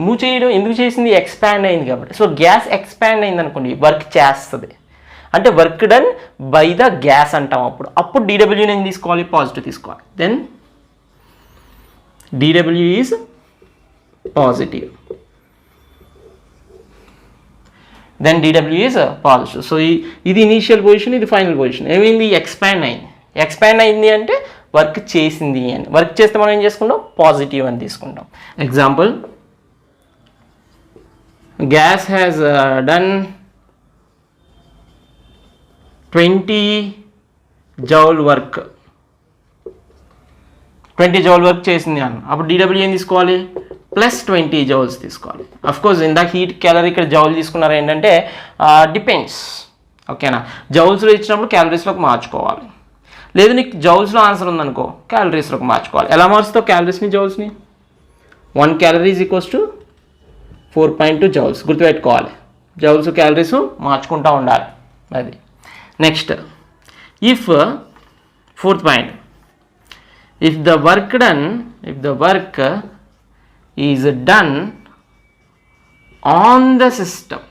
Speaker 1: మూవ్ చేయడం ఎందుకు చేసింది? ఎక్స్పాండ్ అయింది కాబట్టి. సో గ్యాస్ ఎక్స్పాండ్ అయింది అనుకోండి, వర్క్ చేస్తుంది అంటే work done by the gas అంటాం. అప్పుడు dw నేను తీసుకోవాలి? పాజిటివ్ తీసుకోవాలి. Then dw is positive, then dw is positive. So ఇది ఇనీషియల్ పొజిషన్, ఇది ఫైనల్ పొజిషన్. ఏమైంది? ఎక్స్పాండ్ అయింది అంటే వర్క్ చేసింది అని. వర్క్ చేస్తే మనం ఏం చేసుకుంటాం? పాజిటివ్ అని తీసుకుంటాం. Example, gas has done 20 joule work చేసింది అని. అప్పుడు dw ఏం తీసుకోవాలి? +20 జౌల్స్ తీసుకోవాలి. అఫ్కోర్స్ ఇందాక హీట్ క్యాలరీ, ఇక్కడ జౌల్ తీసుకున్నారు ఏంటంటే డిపెండ్స్, ఓకేనా. జౌల్స్లో ఇచ్చినప్పుడు క్యాలరీస్లోకి మార్చుకోవాలి. లేదు నీకు జౌల్స్లో ఆన్సర్ ఉందనుకో, క్యాలరీస్లోకి మార్చుకోవాలి. ఎలా మార్చుతావు క్యాలరీస్ని, జౌల్స్ని? 1 calorie is equals to 4.2 joules. గుర్తుపెట్టుకోవాలి, జౌల్స్ క్యాలరీస్ మార్చుకుంటూ ఉండాలి. అది next, if fourth point, if the work is done on the system.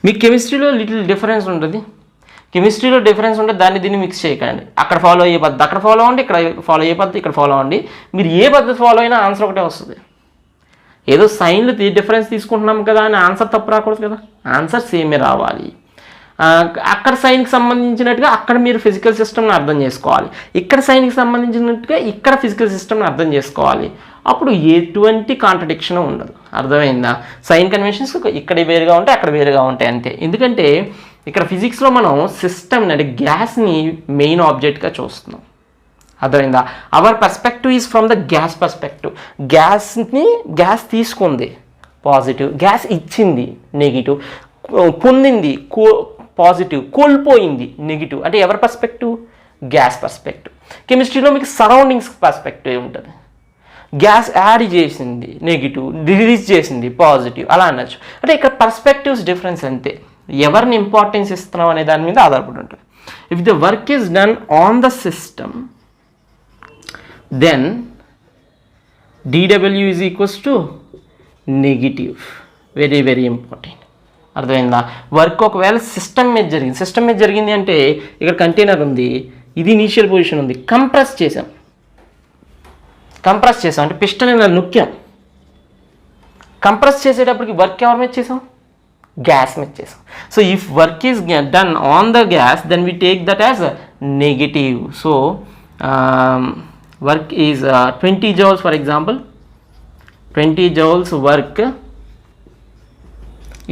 Speaker 1: మీకు కెమిస్ట్రీలో లిటిల్ డిఫరెన్స్ ఉంటుంది. దాన్ని దీన్ని మిక్స్ చేయకండి. అక్కడ ఫాలో అయ్యే పద్ధతి అక్కడ ఫాలో అవ్వండి, ఇక్కడ ఫాలో అయ్యే పద్ధతి ఇక్కడ ఫాలో అవ్వండి. మీరు ఏ పద్ధతి ఫాలో అయినా ఆన్సర్ ఒకటే వస్తుంది. ఏదో సైన్లు డిఫరెన్స్ తీసుకుంటున్నాం కదా అని ఆన్సర్ తప్పు రాకూడదు కదా, ఆన్సర్ సేమే రావాలి. అక్కడ సైన్కి సంబంధించినట్టుగా అక్కడ మీరు ఫిజికల్ సిస్టమ్ని అర్థం చేసుకోవాలి, ఇక్కడ సైన్కి సంబంధించినట్టుగా ఇక్కడ ఫిజికల్ సిస్టమ్ని అర్థం చేసుకోవాలి. అప్పుడు ఎటువంటి కాంట్రడిక్షన్ ఉండదు. అర్థమైందా? సైన్ కన్వెన్షన్స్ ఇక్కడ వేరుగా ఉంటాయి, అక్కడ వేరుగా ఉంటాయి అంతే. ఎందుకంటే ఇక్కడ ఫిజిక్స్లో మనం సిస్టమ్ని అంటే గ్యాస్ని మెయిన్ ఆబ్జెక్ట్గా చూస్తున్నాం. అర్థమైందా? Our perspective is from the gas perspective. Gas తీసుకుంది పాజిటివ్, గ్యాస్ ఇచ్చింది నెగిటివ్, పొందింది పాజిటివ్, కోల్పోయింది నెగిటివ్. అంటే ఎవరి పర్స్పెక్టివ్? Gas perspective. కెమిస్ట్రీలో మీకు సరౌండింగ్స్ పర్స్పెక్టివ్ ఉంటుంది. గ్యాస్ యాడ్ చేసింది నెగిటివ్, రిలీజ్ చేసింది పాజిటివ్, అలా అనొచ్చు. అంటే ఇక్కడ పర్స్పెక్టివ్స్ డిఫరెన్స్ అంతే. ఎవరిని ఇంపార్టెన్స్ ఇస్తున్నాం అనే దాని మీద ఆధారపడి ఉంటుంది. If the work is done on the system, then dw is equals to negative. Very very important. అర్థమైందా? వర్క్ ఒకవేళ సిస్టమ్ మీద జరిగింది అంటే ఇక్కడ కంటైనర్ ఉంది, ఇది ఇనీషియల్ పొజిషన్ ఉంది, కంప్రెస్ చేసాం. కంప్రెస్ చేసాం అంటే పిస్టన్ ఇలా నొక్కాం. కంప్రెస్ చేసేటప్పటికి వర్క్ ఎవరి మీద చేసాం? గ్యాస్ మీద చేసాం. So if work is done on the gas then we take that as negative. So work is 20 joules for example. 20 joules work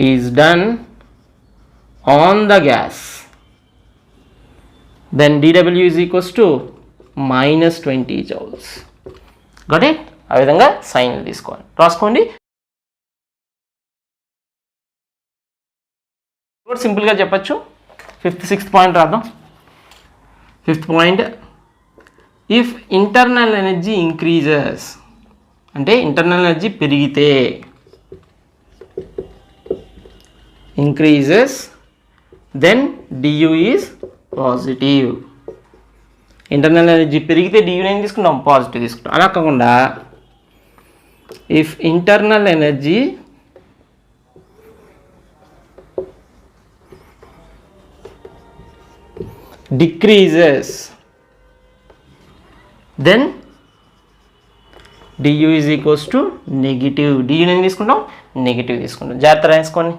Speaker 1: is done on the gas, then dW is equals to minus 20 joules. Got it? ఆ విధంగా sign తీసుకోవాలి. రాసుకోండి. సింపుల్గా చెప్పచ్చు. 5th 6th point రాద్దాం. 5th point, if internal energy increases అంటే internal energy పెరిగితే, increases then D U is positive. Internal energy పెరిగితే డియు ఏం తీసుకుంటాం? పాజిటివ్ తీసుకుంటాం. అలా కాకుండా if internal energy decreases then du is equals to negative. du ఏం తీసుకుంటాం? నెగిటివ్ తీసుకుంటాం. జాగ్రత్త రాసుకోండి.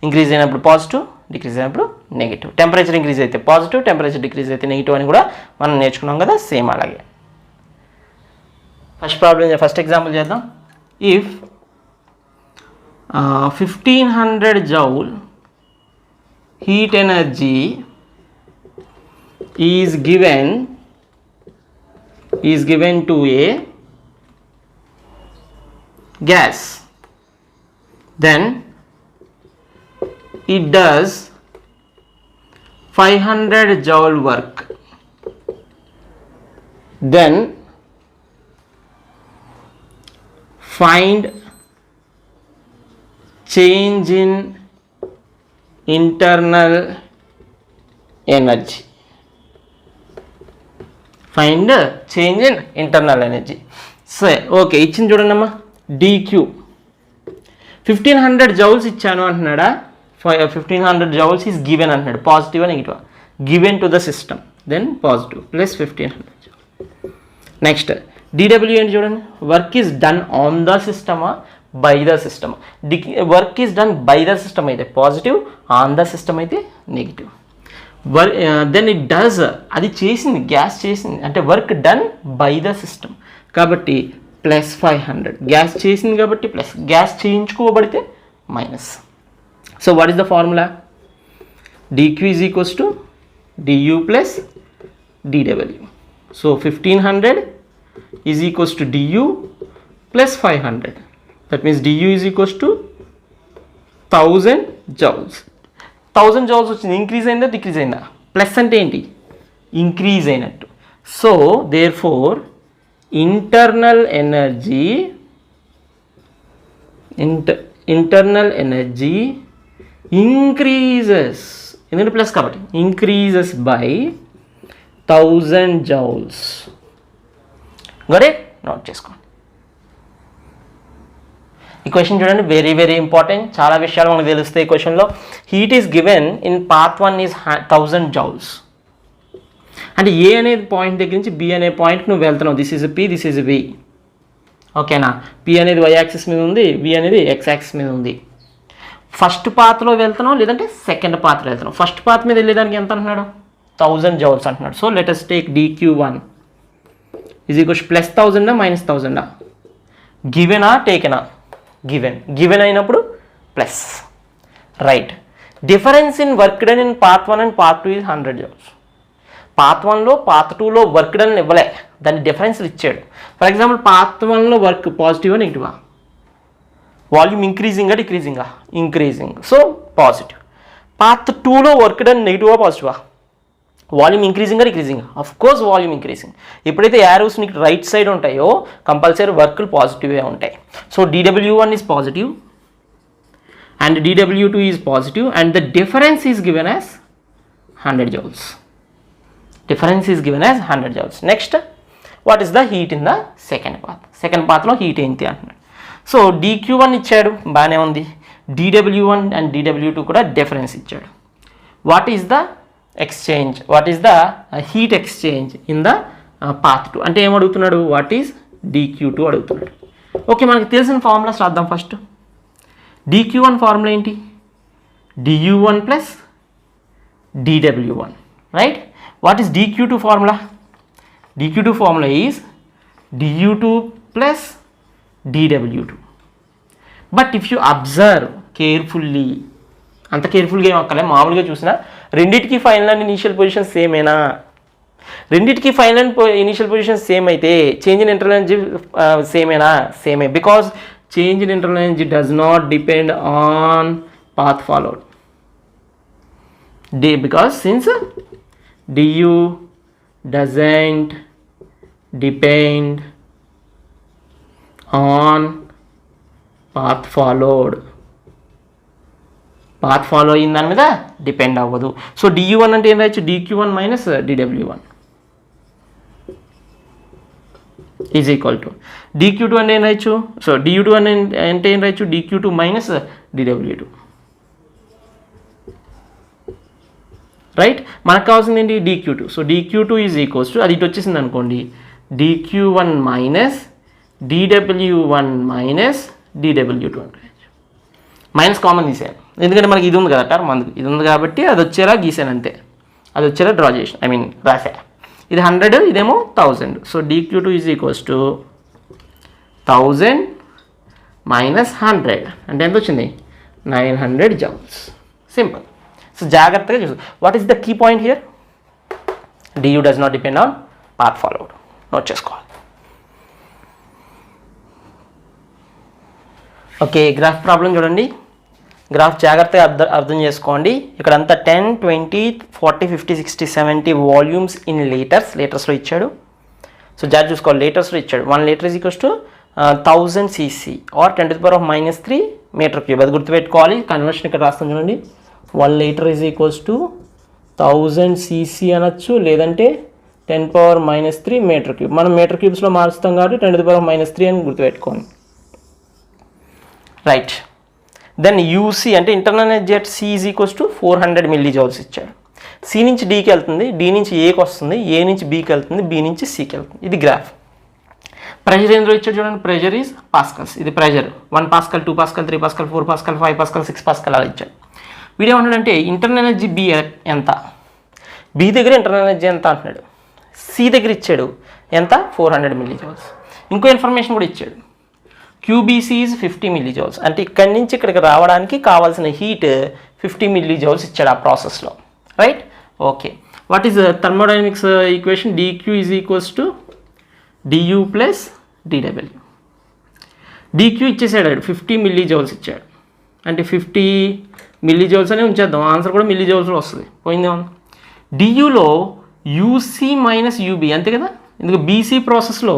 Speaker 1: ఇంక్రీజ్ అయినప్పుడు పాజిటివ్, డిక్రీజ్ అయినప్పుడు నెగిటివ్. టెంపరేచర్ ఇంక్రీజ్ అయితే పాజిటివ్, టెంపరేచర్ డిక్రీజ్ అయితే నెగిటివ్ అని కూడా మనం నేర్చుకున్నాం కదా, సేమ్ అలాగే. ఫస్ట్ ఎగ్జాంపుల్ చేద్దాం. If 1500 joule heat energy is given to a gas, then it does 500 joule work. Then find change in internal energy. Find change in internal energy. సరే, okay, ఇచ్చింది చూడండి అమ్మా. డిక్యూ 1500 joules ఇచ్చాను అంటున్నాడా? 1500 joules is given అంటున్నాడు. Positive negative? Given to the system, then positive plus 1500 joules. Next డిడబ్ల్యూ ఏంటి చూడండి. Work is done on the సిస్టమా by the system? Work is done by the system అయితే పాజిటివ్, ఆన్ ద సిస్టమ్ అయితే negative. Then it does, అది చేసింది, gas చేసింది అంటే work done by the system కాబట్టి ప్లస్ 500. గ్యాస్ చేసింది కాబట్టి ప్లస్, గ్యాస్ చేయించుకోబడితే minus. So what is the formula? D q is equals to d u plus డిడబ్ల్యూ. So 1500 is equals to d u plus 500. That means d u is equals to 1000 joules. 1000 joules వచ్చింది. Increase అయిందా decrease అయిందా? Plus అంటే ఏంటి? Increase అయినట్టు. So therefore internal energy increases, ఎందుకంటే plus కాబట్టి increases by 1000 joules. గరే నోట్ చేసుకోండి. ఈ క్వశ్చన్ చూడండి, వెరీ వెరీ ఇంపార్టెంట్. చాలా విషయాలు మనకు తెలుస్తాయి ఈ క్వశ్చన్లో. Heat is given in part 1 is 1000 joules. అంటే ఏ అనేది పాయింట్ దగ్గర నుంచి బి అనే పాయింట్కి నువ్వు వెళ్తున్నావు. This is P, this is V. ఓకేనా? పి అనేది వై యాక్సిస్ మీద ఉంది, వి అనేది ఎక్స్ యాక్సిస్ మీద ఉంది. ఫస్ట్ పాత్లో వెళ్తున్నావు లేదంటే సెకండ్ పాత్లో వెళ్తున్నావు. ఫస్ట్ పాత్ మీద వెళ్ళేదానికి ఎంత అంటున్నాడు? 1000 joules అంటున్నాడు. So let us take dq1 is equals plus 1000 minus 1000. గివెనా టేకెనా? గివెన్ అయినప్పుడు plus. Right. Difference in work done in part 1 and part 2 is 100 joules. Part 1లో పార్ట్ 2లో వర్క్ డన్ ఇవ్వలే, దాని డిఫరెన్స్ ఇచ్చాడు. ఫర్ ఎగ్జాంపుల్ పార్ట్ 1లో వర్క్ పాజిటివా నెగిటివా? వాల్యూమ్ ఇంక్రీజింగా డిక్రీజింగా? Increasing, so positive. పార్ట్ 2లో వర్క్ డన్ నెగిటివా పాజిటివా? వాల్యూమ్ ఇంక్రీజింగా డిక్రీజింగా? Of course volume increasing. ఎప్పుడైతే యారోస్ నీకు రైట్ సైడ్ ఉంటాయో కంపల్సరీ వర్క్లు పాజిటివ్గా ఉంటాయి. So dW1 is positive and dW2 is positive and the difference is given as 100 joules. Difference is given as 100 joules. Next, what is the heat in the second path? Second path లో heat ఏంటి అంటున్నాడు. So dQ1 ఇచ్చాడు, బాగానే ఉంది. dW1 and dW2 కూడా difference ఇచ్చాడు. What is the exchange, what is the heat exchange in the path 2 అంటే ఏమడుగుతున్నాడు? What is dq2 అడుగుతున్నాడు. ఓకే, మనకి తెలిసిన ఫార్ములాస్ రాద్దాం. ఫస్ట్ dq1 ఫార్ములా ఏంటి? du1 plus dw1, right? What is dq2 formula? dq2 formula is du2 plus dw2. But if you observe carefully, అంత కేర్ఫుల్గా ఏం అక్కలే, మామూలుగా చూసినా రెండింటికి ఫైనల్ అండ్ ఇనీషియల్ పొజిషన్ సేమేనా? రెండింటికి final and initial position same అయితే change in internal energy సేమేనా? సేమే, because change in internal energy does not depend on path followed. Because since du doesn't depend on path followed, path follow అయిన దాని మీద depend అవ్వదు. So du1 అంటే ఏం రాయొచ్చు? dq1 minus dw1 is equal to dq2 అంటే ఏం రాయొచ్చు? సో du2 అంటే ఏం రాయొచ్చు? dq2 minus dw2, right? మనకు కావాల్సింది ఏంటి? dq2. So dq2 is equals to, అది ఇటు వచ్చేసింది అనుకోండి, dq1 minus dw1 minus dw2 అంటే మైనస్ కామన్ తీసాను, ఎందుకంటే మనకి ఇది ఉంది కదా టర్మ్, అందుకు ఇది ఉంది కాబట్టి అది వచ్చేలా గీసాను అంతే, అది వచ్చేలా డ్రా చేసాను, ఐ మీన్ రాసా. ఇది 100, ఇదేమో 1000. So dq2 is equals to 1000 minus 100 అంటే ఎంత వచ్చింది? 900 జౌల్స్. సింపుల్. సో జాగ్రత్తగా చూసు. What is the key point here? du does not depend on path followed. Note చేసుకోవాలి. ఓకే, గ్రాఫ్ ప్రాబ్లం చూడండి. గ్రాఫ్ జాగ్రత్తగా అర్థం చేసుకోండి. ఇక్కడంతా 10, 20, 40, 50, 60, 70 వాల్యూమ్స్ ఇన్ లీటర్స్లో ఇచ్చాడు. సో జాగ్రత్త చూసుకోవాలి. లీటర్స్లో ఇచ్చాడు. 1 litre is equals to 1000 cc or 10⁻³ metre cube. అది గుర్తుపెట్టుకోవాలి. కన్వర్షన్ ఇక్కడ రాస్తాం చూడండి. 1 litre is equals to 1000 cc అనొచ్చు, లేదంటే 10⁻³ మీటర్ క్యూబ్. మనం మీటర్ క్యూబ్స్లో మారుస్తాం కాబట్టి 10⁻³ అని గుర్తుపెట్టుకోండి, రైట్? దెన్ యూసీ అంటే internal energy at C is equals to 400 millijoules ఇచ్చాడు. సి నుంచి డీకి వెళ్తుంది, డి నుంచి ఏకి వస్తుంది, ఏ నుంచి బీకి వెళ్తుంది, బి నుంచి సికి వెళ్తుంది. ఇది గ్రాఫ్. ప్రెషర్ ఎందులో ఇచ్చాడు చూడండి. Pressure is pascals. ఇది pressure 1 pascal, 2 pascal, 3 pascal, 4 pascal, 5 pascal, 6 pascal అలా ఇచ్చాడు. వీడియో ఏమంటాడంటే ఇంటర్నల్ ఎనర్జీ బి ఎంత, బి దగ్గర ఇంటర్నల్ ఎనర్జీ ఎంత అంటున్నాడు. సి దగ్గర ఇచ్చాడు ఎంత? 400 మిల్లీ జౌల్స్. ఇంకో ఇన్ఫర్మేషన్ కూడా ఇచ్చాడు. QBC is 50 milli joules. అంటే ఇక్కడి నుంచి ఇక్కడికి రావడానికి కావాల్సిన హీట్ 50 మిల్లీ జౌల్స్ ఇచ్చాడు ఆ ప్రాసెస్లో, right? Okay, what is thermodynamics equation? dq is equals to du plus dw. dq ఇచ్చేసాడు, 50 మిల్లీ జౌల్స్ ఇచ్చాడు. అంటే 50 మిల్లీ జౌల్స్ అనే ఉంచేద్దాం, ఆన్సర్ కూడా మిల్లీ జౌల్స్లో వస్తుంది, పోయిందేమో. duలో యూసీ మైనస్ యూబీ, అంతే కదా. ఎందుకు బీసీ ప్రాసెస్లో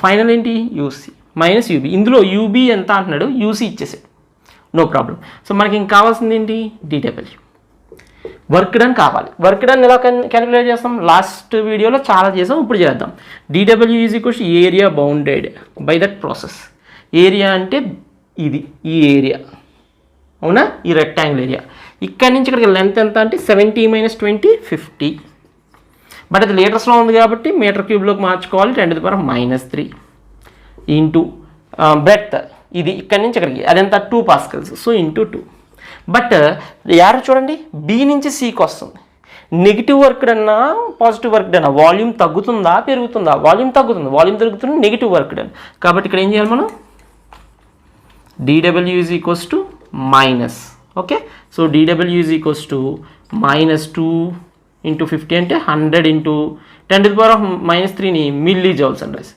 Speaker 1: ఫైనల్ ఏంటి? U C minus U B. ఇందులో యూబీ ఎంత అంటున్నాడు, యూసీ ఇచ్చేసాడు, నో ప్రాబ్లం. సో మనకి ఇంక కావాల్సింది ఏంటి? dw. వర్క్ డన్ కావాలి. వర్క్ డన్ ఎలా క్యాలిక్యులేట్ చేస్తాం? లాస్ట్ వీడియోలో చాలా చేసాం, ఇప్పుడు చేద్దాం. dw is equals area bounded by that process. Area అంటే ఇది, ఈ ఏరియా, అవునా? ఈ రెక్టాంగిల్ ఏరియా. ఇక్కడి నుంచి ఇక్కడికి లెంత్ ఎంత అంటే 70 - 20 50. బట్ అది లీటర్స్లో ఉంది కాబట్టి మీటర్ క్యూబ్లోకి మార్చుకోవాలి. 10⁻³ ఇంటూ బ్రెడ్త్, ఇది ఇక్కడి నుంచి ఇక్కడికి అదంతా 2 పాస్కల్స్. So into 2. బట్ యారు చూడండి, బి నుంచి సికి వస్తుంది. నెగిటివ్ వర్క్ డన్నా పాజిటివ్ వర్క్ డన్నా, వాల్యూమ్ తగ్గుతుందా పెరుగుతుందా? వాల్యూమ్ తగ్గుతుంది. వాల్యూమ్ తగ్గుతుంది, నెగిటివ్ వర్క్ డన్. కాబట్టి ఇక్కడ ఏం చేయాలి మనం? dw is equals to minus, okay. So dw is equals to -2 × 50 అంటే 100 × 10⁻³ మిల్లీ జౌల్స్ అని రాసి,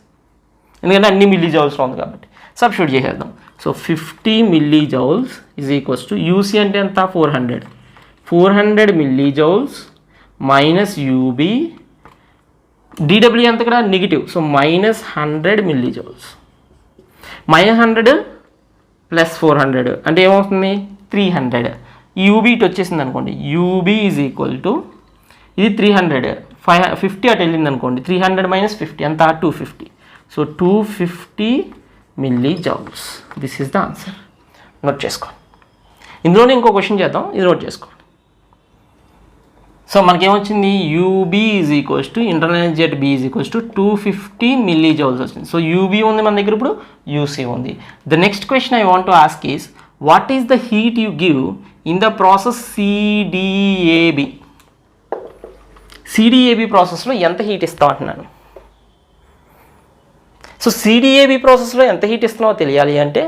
Speaker 1: ఎందుకంటే అన్ని మిల్లీ జౌల్స్లో ఉంది కాబట్టి సబ్స్టిట్యూట్ చేసేద్దాం. So 50 millijoules is equals to U C అంటే ఎంత? 400 millijoules minus U B. dw ఎంత ఇక్కడ? నెగిటివ్. So -100 milli joules. -100 + 400 అంటే ఏమవుతుంది? 300. యూబీ ఇటు వచ్చేసింది అనుకోండి. యూబీ ఈజ్ ఈక్వల్ టు ఇది 300, 50 అటు వెళ్ళింది అనుకోండి. 300 - 50 ఎంత? 250. So 250 milli joules. This is the answer. Note చేసుకోండి. ఇందులోనే ఇంకో క్వశ్చన్ చేద్దాం, ఇది నోట్ చేసుకోండి. సో మనకేమొచ్చింది U B is equals to internal energy at B is equals to 250 milli joules వచ్చింది. సో యూబీ ఉంది మన దగ్గర, ఇప్పుడు యూసీ ఉంది. The next question I want to ask is what is the heat you give in the process C D A B. C D A B ప్రాసెస్లో ఎంత heat ఇస్తాం అంటున్నాను. సో సిడిఏబి ప్రాసెస్లో ఎంత హీట్ ఇస్తున్నావో తెలియాలి అంటే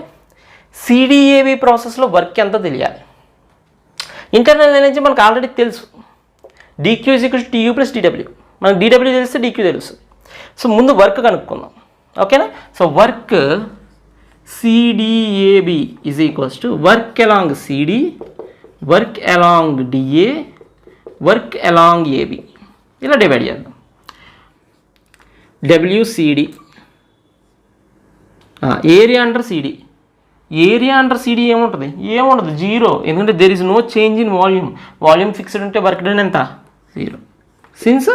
Speaker 1: సిడిఏబి ప్రాసెస్లో వర్క్ ఎంత తెలియాలి. ఇంటర్నల్ ఎనర్జీ మనకు ఆల్రెడీ తెలుసు, dq is equal to tu plus dw. మనకు dw తెలిస్తే dq తెలుస్తుంది. సో ముందు వర్క్ కనుక్కుందాం, ఓకేనా. So work CDAB is equals to work along CD, work along DA, work along AB. ఇలా డివైడ్ చేద్దాం. WCD area under CD. Area under CD ఏముంటుంది? ఏముండదు, జీరో. ఎందుకంటే there is no change in volume. Volume fixed ఉంటే work done ఎంత? Zero. Since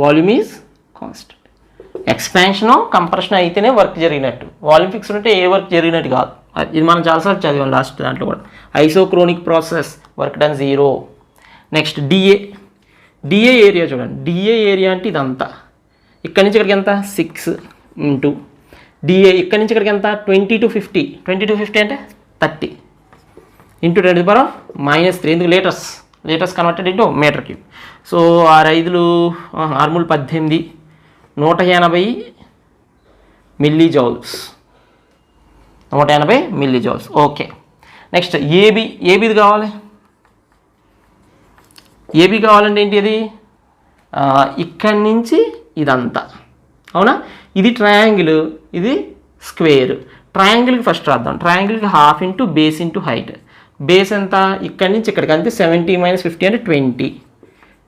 Speaker 1: volume is constant. Expansion compression అయితేనే work జరిగినట్టు, volume fixed ఉంటే ఏ వర్క్ జరిగినట్టు కాదు. ఇది మనం చాలాసార్లు చదివాం లాస్ట్ దాంట్లో కూడా. Isochronic process work done zero. Next D A area చూడండి. డిఏ ఏరియా అంటే ఇదంతా, ఇక్కడి నుంచి ఇక్కడికి ఎంత? 6 ఇంటూ డిఏ ఇక్కడి నుంచి ఇక్కడికి ఎంత? 20 to 50. 20 to 50 అంటే 30 ఇంటూ 10⁻³ ఎందుకు? Litres converted into metre cube. So 6×5 18 180 milli joules. 180 milli joules. Okay. Next ఏబీది కావాలి. ఏబీ కావాలంటే ఏంటి? అది ఇక్కడి నుంచి ఇదంతా, అవునా. ఇది ట్రయాంగిల్, ఇది స్క్వేర్. ట్రయాంగిల్కి ఫస్ట్ రాద్దాం. ట్రయాంగిల్కి half into base into height. Base ఎంత? ఇక్కడి నుంచి ఇక్కడికి అంటే 70 - 50 అంటే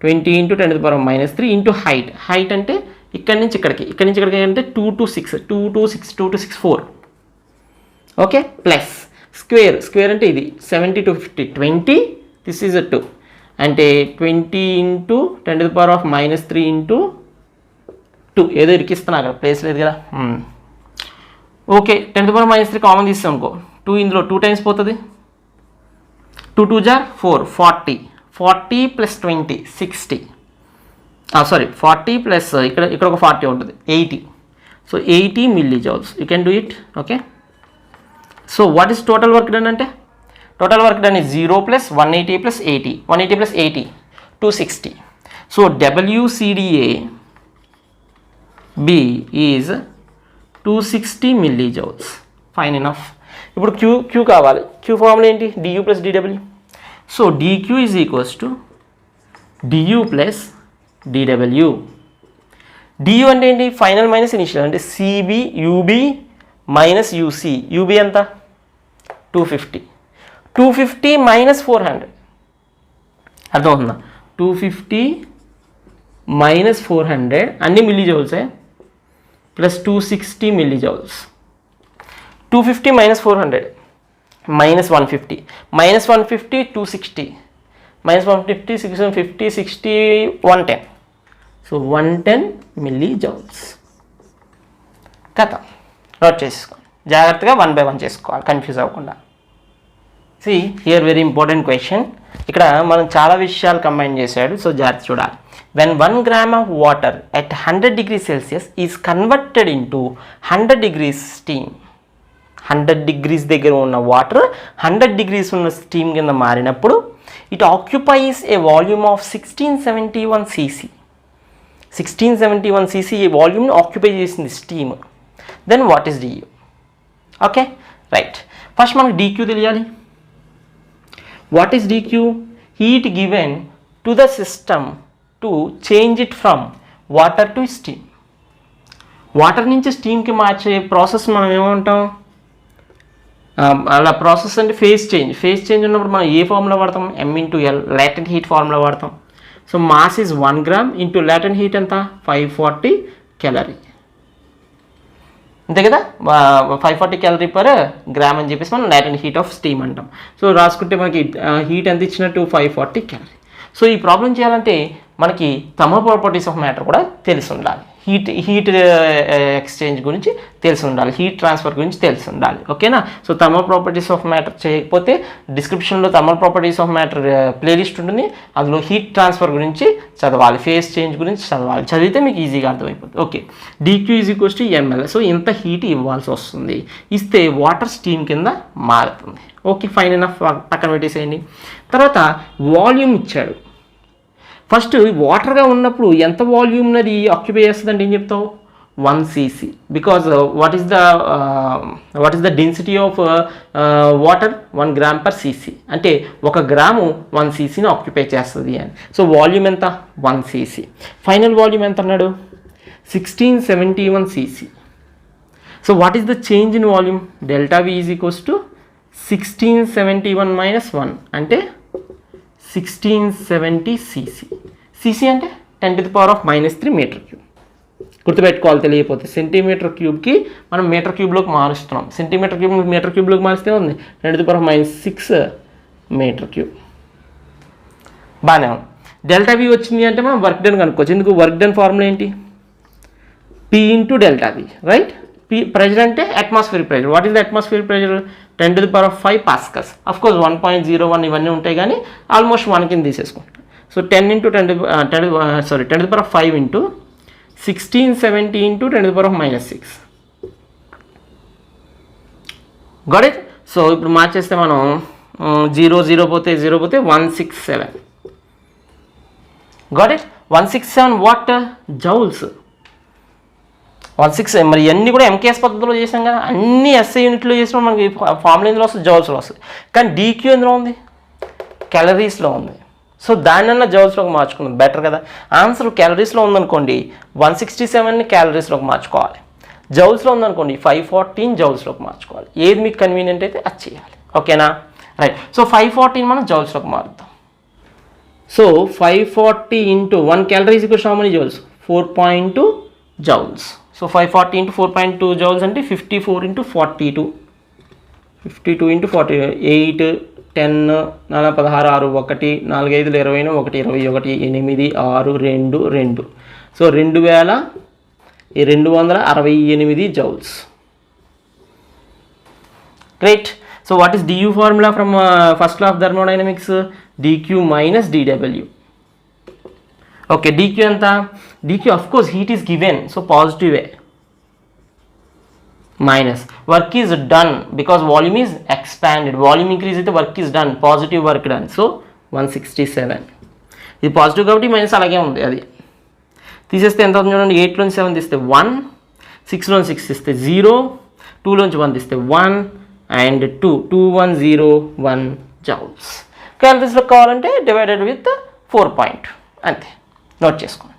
Speaker 1: 20 ఇంటూ 10⁻³ ఇంటూ హైట్ అంటే ఇక్కడి నుంచి ఇక్కడికి అంటే 2 to 6 4. ఓకే. ప్లస్ స్క్వేర్ అంటే ఇది 70 to 50 20, దిస్ ఈజ్ 2 అంటే 20 ఇంటూ 10⁻³ ఇంటూ 2. ఏదో ఇరికిస్తున్నా అక్కడ, ప్లేస్ లేదు కదా. ఓకే. 10⁻³ కామన్ తీస్తాం అనుకో, 2 ఇందులో 2 టైమ్స్ పోతుంది. 2 2 = 4 40 ప్లస్ 20 60. సారీ 40 ప్లస్ ఇక్కడ ఒక 40 ఉంటుంది 80. So 80 millijoules. You can do it. Okay. So what is total work done అంటే? Total work done is 0 + 180 + 80. 180 + 80 260. So WCDA B is 260 millijoules. Fine enough. ఇప్పుడు Q కావాలి. Q formula ఏంటి? du + dw. So dq is equals to du + dw. du అంటే ఏంటి? Final minus initial అంటే CB UB minus UC. UB ఎంత? 250. 250 - 400 అర్థమవుతుందా? 250 - 400 అన్ని milli జౌల్సే, plus 260 milli joules. 250 - 400 -150 -150 260 -150 650 60 110. So 110 milli joules. కథ నోట్ చేసుకోండి జాగ్రత్తగా, 1 by 1 చేసుకోవాలి, కన్ఫ్యూజ్ అవ్వకుండా. See here very important question. ఇక్కడ మనం చాలా విషయాలు కంబైన్ చేశాడు, సో జాగ్రత్త చూడాలి. When 1 gram of water at 100 degrees Celsius is converted into 100 degrees steam. 100 degrees దగ్గర ఉన్న వాటర్ 100 degrees ఉన్న స్టీమ్ కింద మారినప్పుడు it occupies a volume of 1671 cc. 1671 cc ఈ వాల్యూమ్ని ఆక్యుపై చేసింది steam. Then what is du? Okay right. First మనకు dq తెలియాలి. What is dq? Heat given to the system to change it from water to steam. Water నుంచి స్టీమ్కి మార్చే process మనం ఏమంటాం? అలా ప్రాసెస్ అంటే ఫేజ్ చేంజ్ ఉన్నప్పుడు మనం ఏ ఫార్ములా వాడతాం? M/L లాటెంట్ హీట్ ఫార్ములా వాడతాం. So mass is 1 gram into latent heat ఎంత? 540 calorie. అంతే కదా, 540 calorie per gram అని చెప్పేసి మనం లాటెంట్ హీట్ ఆఫ్ స్టీమ్ అంటాం. సో రాసుకుంటే మనకి హీట్ ఎంత ఇచ్చినట్టు? 540 calorie. సో ఈ ప్రాబ్లం చేయాలంటే మనకి థర్మల్ ప్రాపర్టీస్ ఆఫ్ మ్యాటర్ కూడా తెలిసి ఉండాలి. హీట్ ఎక్స్చేంజ్ గురించి తెలిసి ఉండాలి, హీట్ ట్రాన్స్ఫర్ గురించి తెలిసి ఉండాలి. ఓకేనా? So thermal properties of matter చేయకపోతే డిస్క్రిప్షన్లో thermal properties of matter playlist ఉంటుంది, అందులో హీట్ ట్రాన్స్ఫర్ గురించి చదవాలి, ఫేజ్ చేంజ్ గురించి చదవాలి. చదివితే మీకు ఈజీగా అర్థమైపోతుంది. Okay, DQ = ml. సో ఇంత హీట్ ఇవ్వాల్సి వస్తుంది, ఇస్తే వాటర్ స్టీమ్ కింద మారుతుంది. ఓకే, ఫైన్ ఎనఫ్, పక్కన పెట్టేసేయండి. తర్వాత వాల్యూమ్ ఇచ్చాడు. ఫస్ట్ వాటర్గా ఉన్నప్పుడు ఎంత వాల్యూమ్ అది ఆక్యుపై చేస్తుందంటే ఏం చెప్తావు? 1 cc. Because what is the density of water? 1 g/cc. అంటే 1 గ్రాము 1 cc ఆక్యుపై చేస్తుంది అని. సో వాల్యూమ్ ఎంత? 1 cc. ఫైనల్ వాల్యూమ్ ఎంత అన్నాడు? 1671 cc. So what is the change in volume? ΔV = 1671 - 1 అంటే 1670 cc. cc అంటే 10⁻³ మీటర్ క్యూబ్. గుర్తుపెట్టుకోవాలి, తెలియకపోతే. సెంటీమీటర్ క్యూబ్కి మనం మీటర్ క్యూబ్లోకి మారుస్తున్నాం. సెంటీమీటర్ క్యూబ్ మీటర్ క్యూబ్లోకి మారిస్తే ఉంది 10⁻6 మీటర్ క్యూబ్. బాగానే ఉంది. ΔV వచ్చింది అంటే మనం వర్క్ డన్ కనుక్కోవచ్చు. ఎందుకు? వర్క్ డన్ ఫార్ములా ఏంటి? P × ΔV, right? ప్రెజర్ అంటే atmosphere pressure. What is the atmosphere pressure? 10⁵ pascals. Of course 1.01 ఇవన్నీ ఉంటాయి, కానీ ఆల్మోస్ట్ 1 కింద తీసేసుకుంటాం. So 10 × 10⁵ into 1670 × 10⁻6. Got it? సో ఇప్పుడు మార్చేస్తే మనం 0 పోతే 167. Got it? 167 వాట్? జౌల్స్. 167. మరి ఇవన్నీ కూడా ఎంకేఎస్ పద్ధతిలో చేసాం కదా, అన్ని SI యూనిట్లో చేసినా మనకి ఫార్ములా ఎందులో వస్తుంది? జౌల్స్లో వస్తుంది. కానీ DQ ఎందులో ఉంది? క్యాలరీస్లో ఉంది. సో దాన్నన్నా జౌల్స్లోకి మార్చుకున్నాం, బెటర్ కదా. ఆన్సర్ క్యాలరీస్లో ఉందనుకోండి 167ని క్యాలరీస్లోకి మార్చుకోవాలి, జౌల్స్లో ఉందనుకోండి 514 జౌల్స్లోకి మార్చుకోవాలి. ఏది మీకు కన్వీనియంట్ అయితే అది చేయాలి. ఓకేనా? రైట్. సో 514 మనం జౌల్స్లోకి మారుతాం. So 540 × 1 calories = how many joules? 4.2 joules. So 540 × 4.2 joules అంటే 54 × 42. 52 × 40, 8, 10, 4, 16, 6, 1, 4, 5, 20, 1, 21, 8, 6, 2, 2. So 2268 joules. Great. So what is DU formula from first law of thermodynamics? DQ minus dW. Okay, DQ anta? DQ, of course, heat is given, so positive way. Minus work is done because volume is expanded. Volume increase అయితే work is done, positive work done. So 167. ఇది positive కాబట్టి minus అలాగే ఉంది. అది తీసేస్తే ఎంత అవుతుంది చూడండి. 8లోంచి 7 తీస్తే 1, 6లోంచి 6 తీస్తే 0, 2లోంచి 1 తీస్తే 1 అండ్ 2101 జౌల్స్. క్యాలరీస్లో కావాలంటే డివైడెడ్ విత్ 4 పాయింట్, అంతే. నోట్ చేసుకోండి.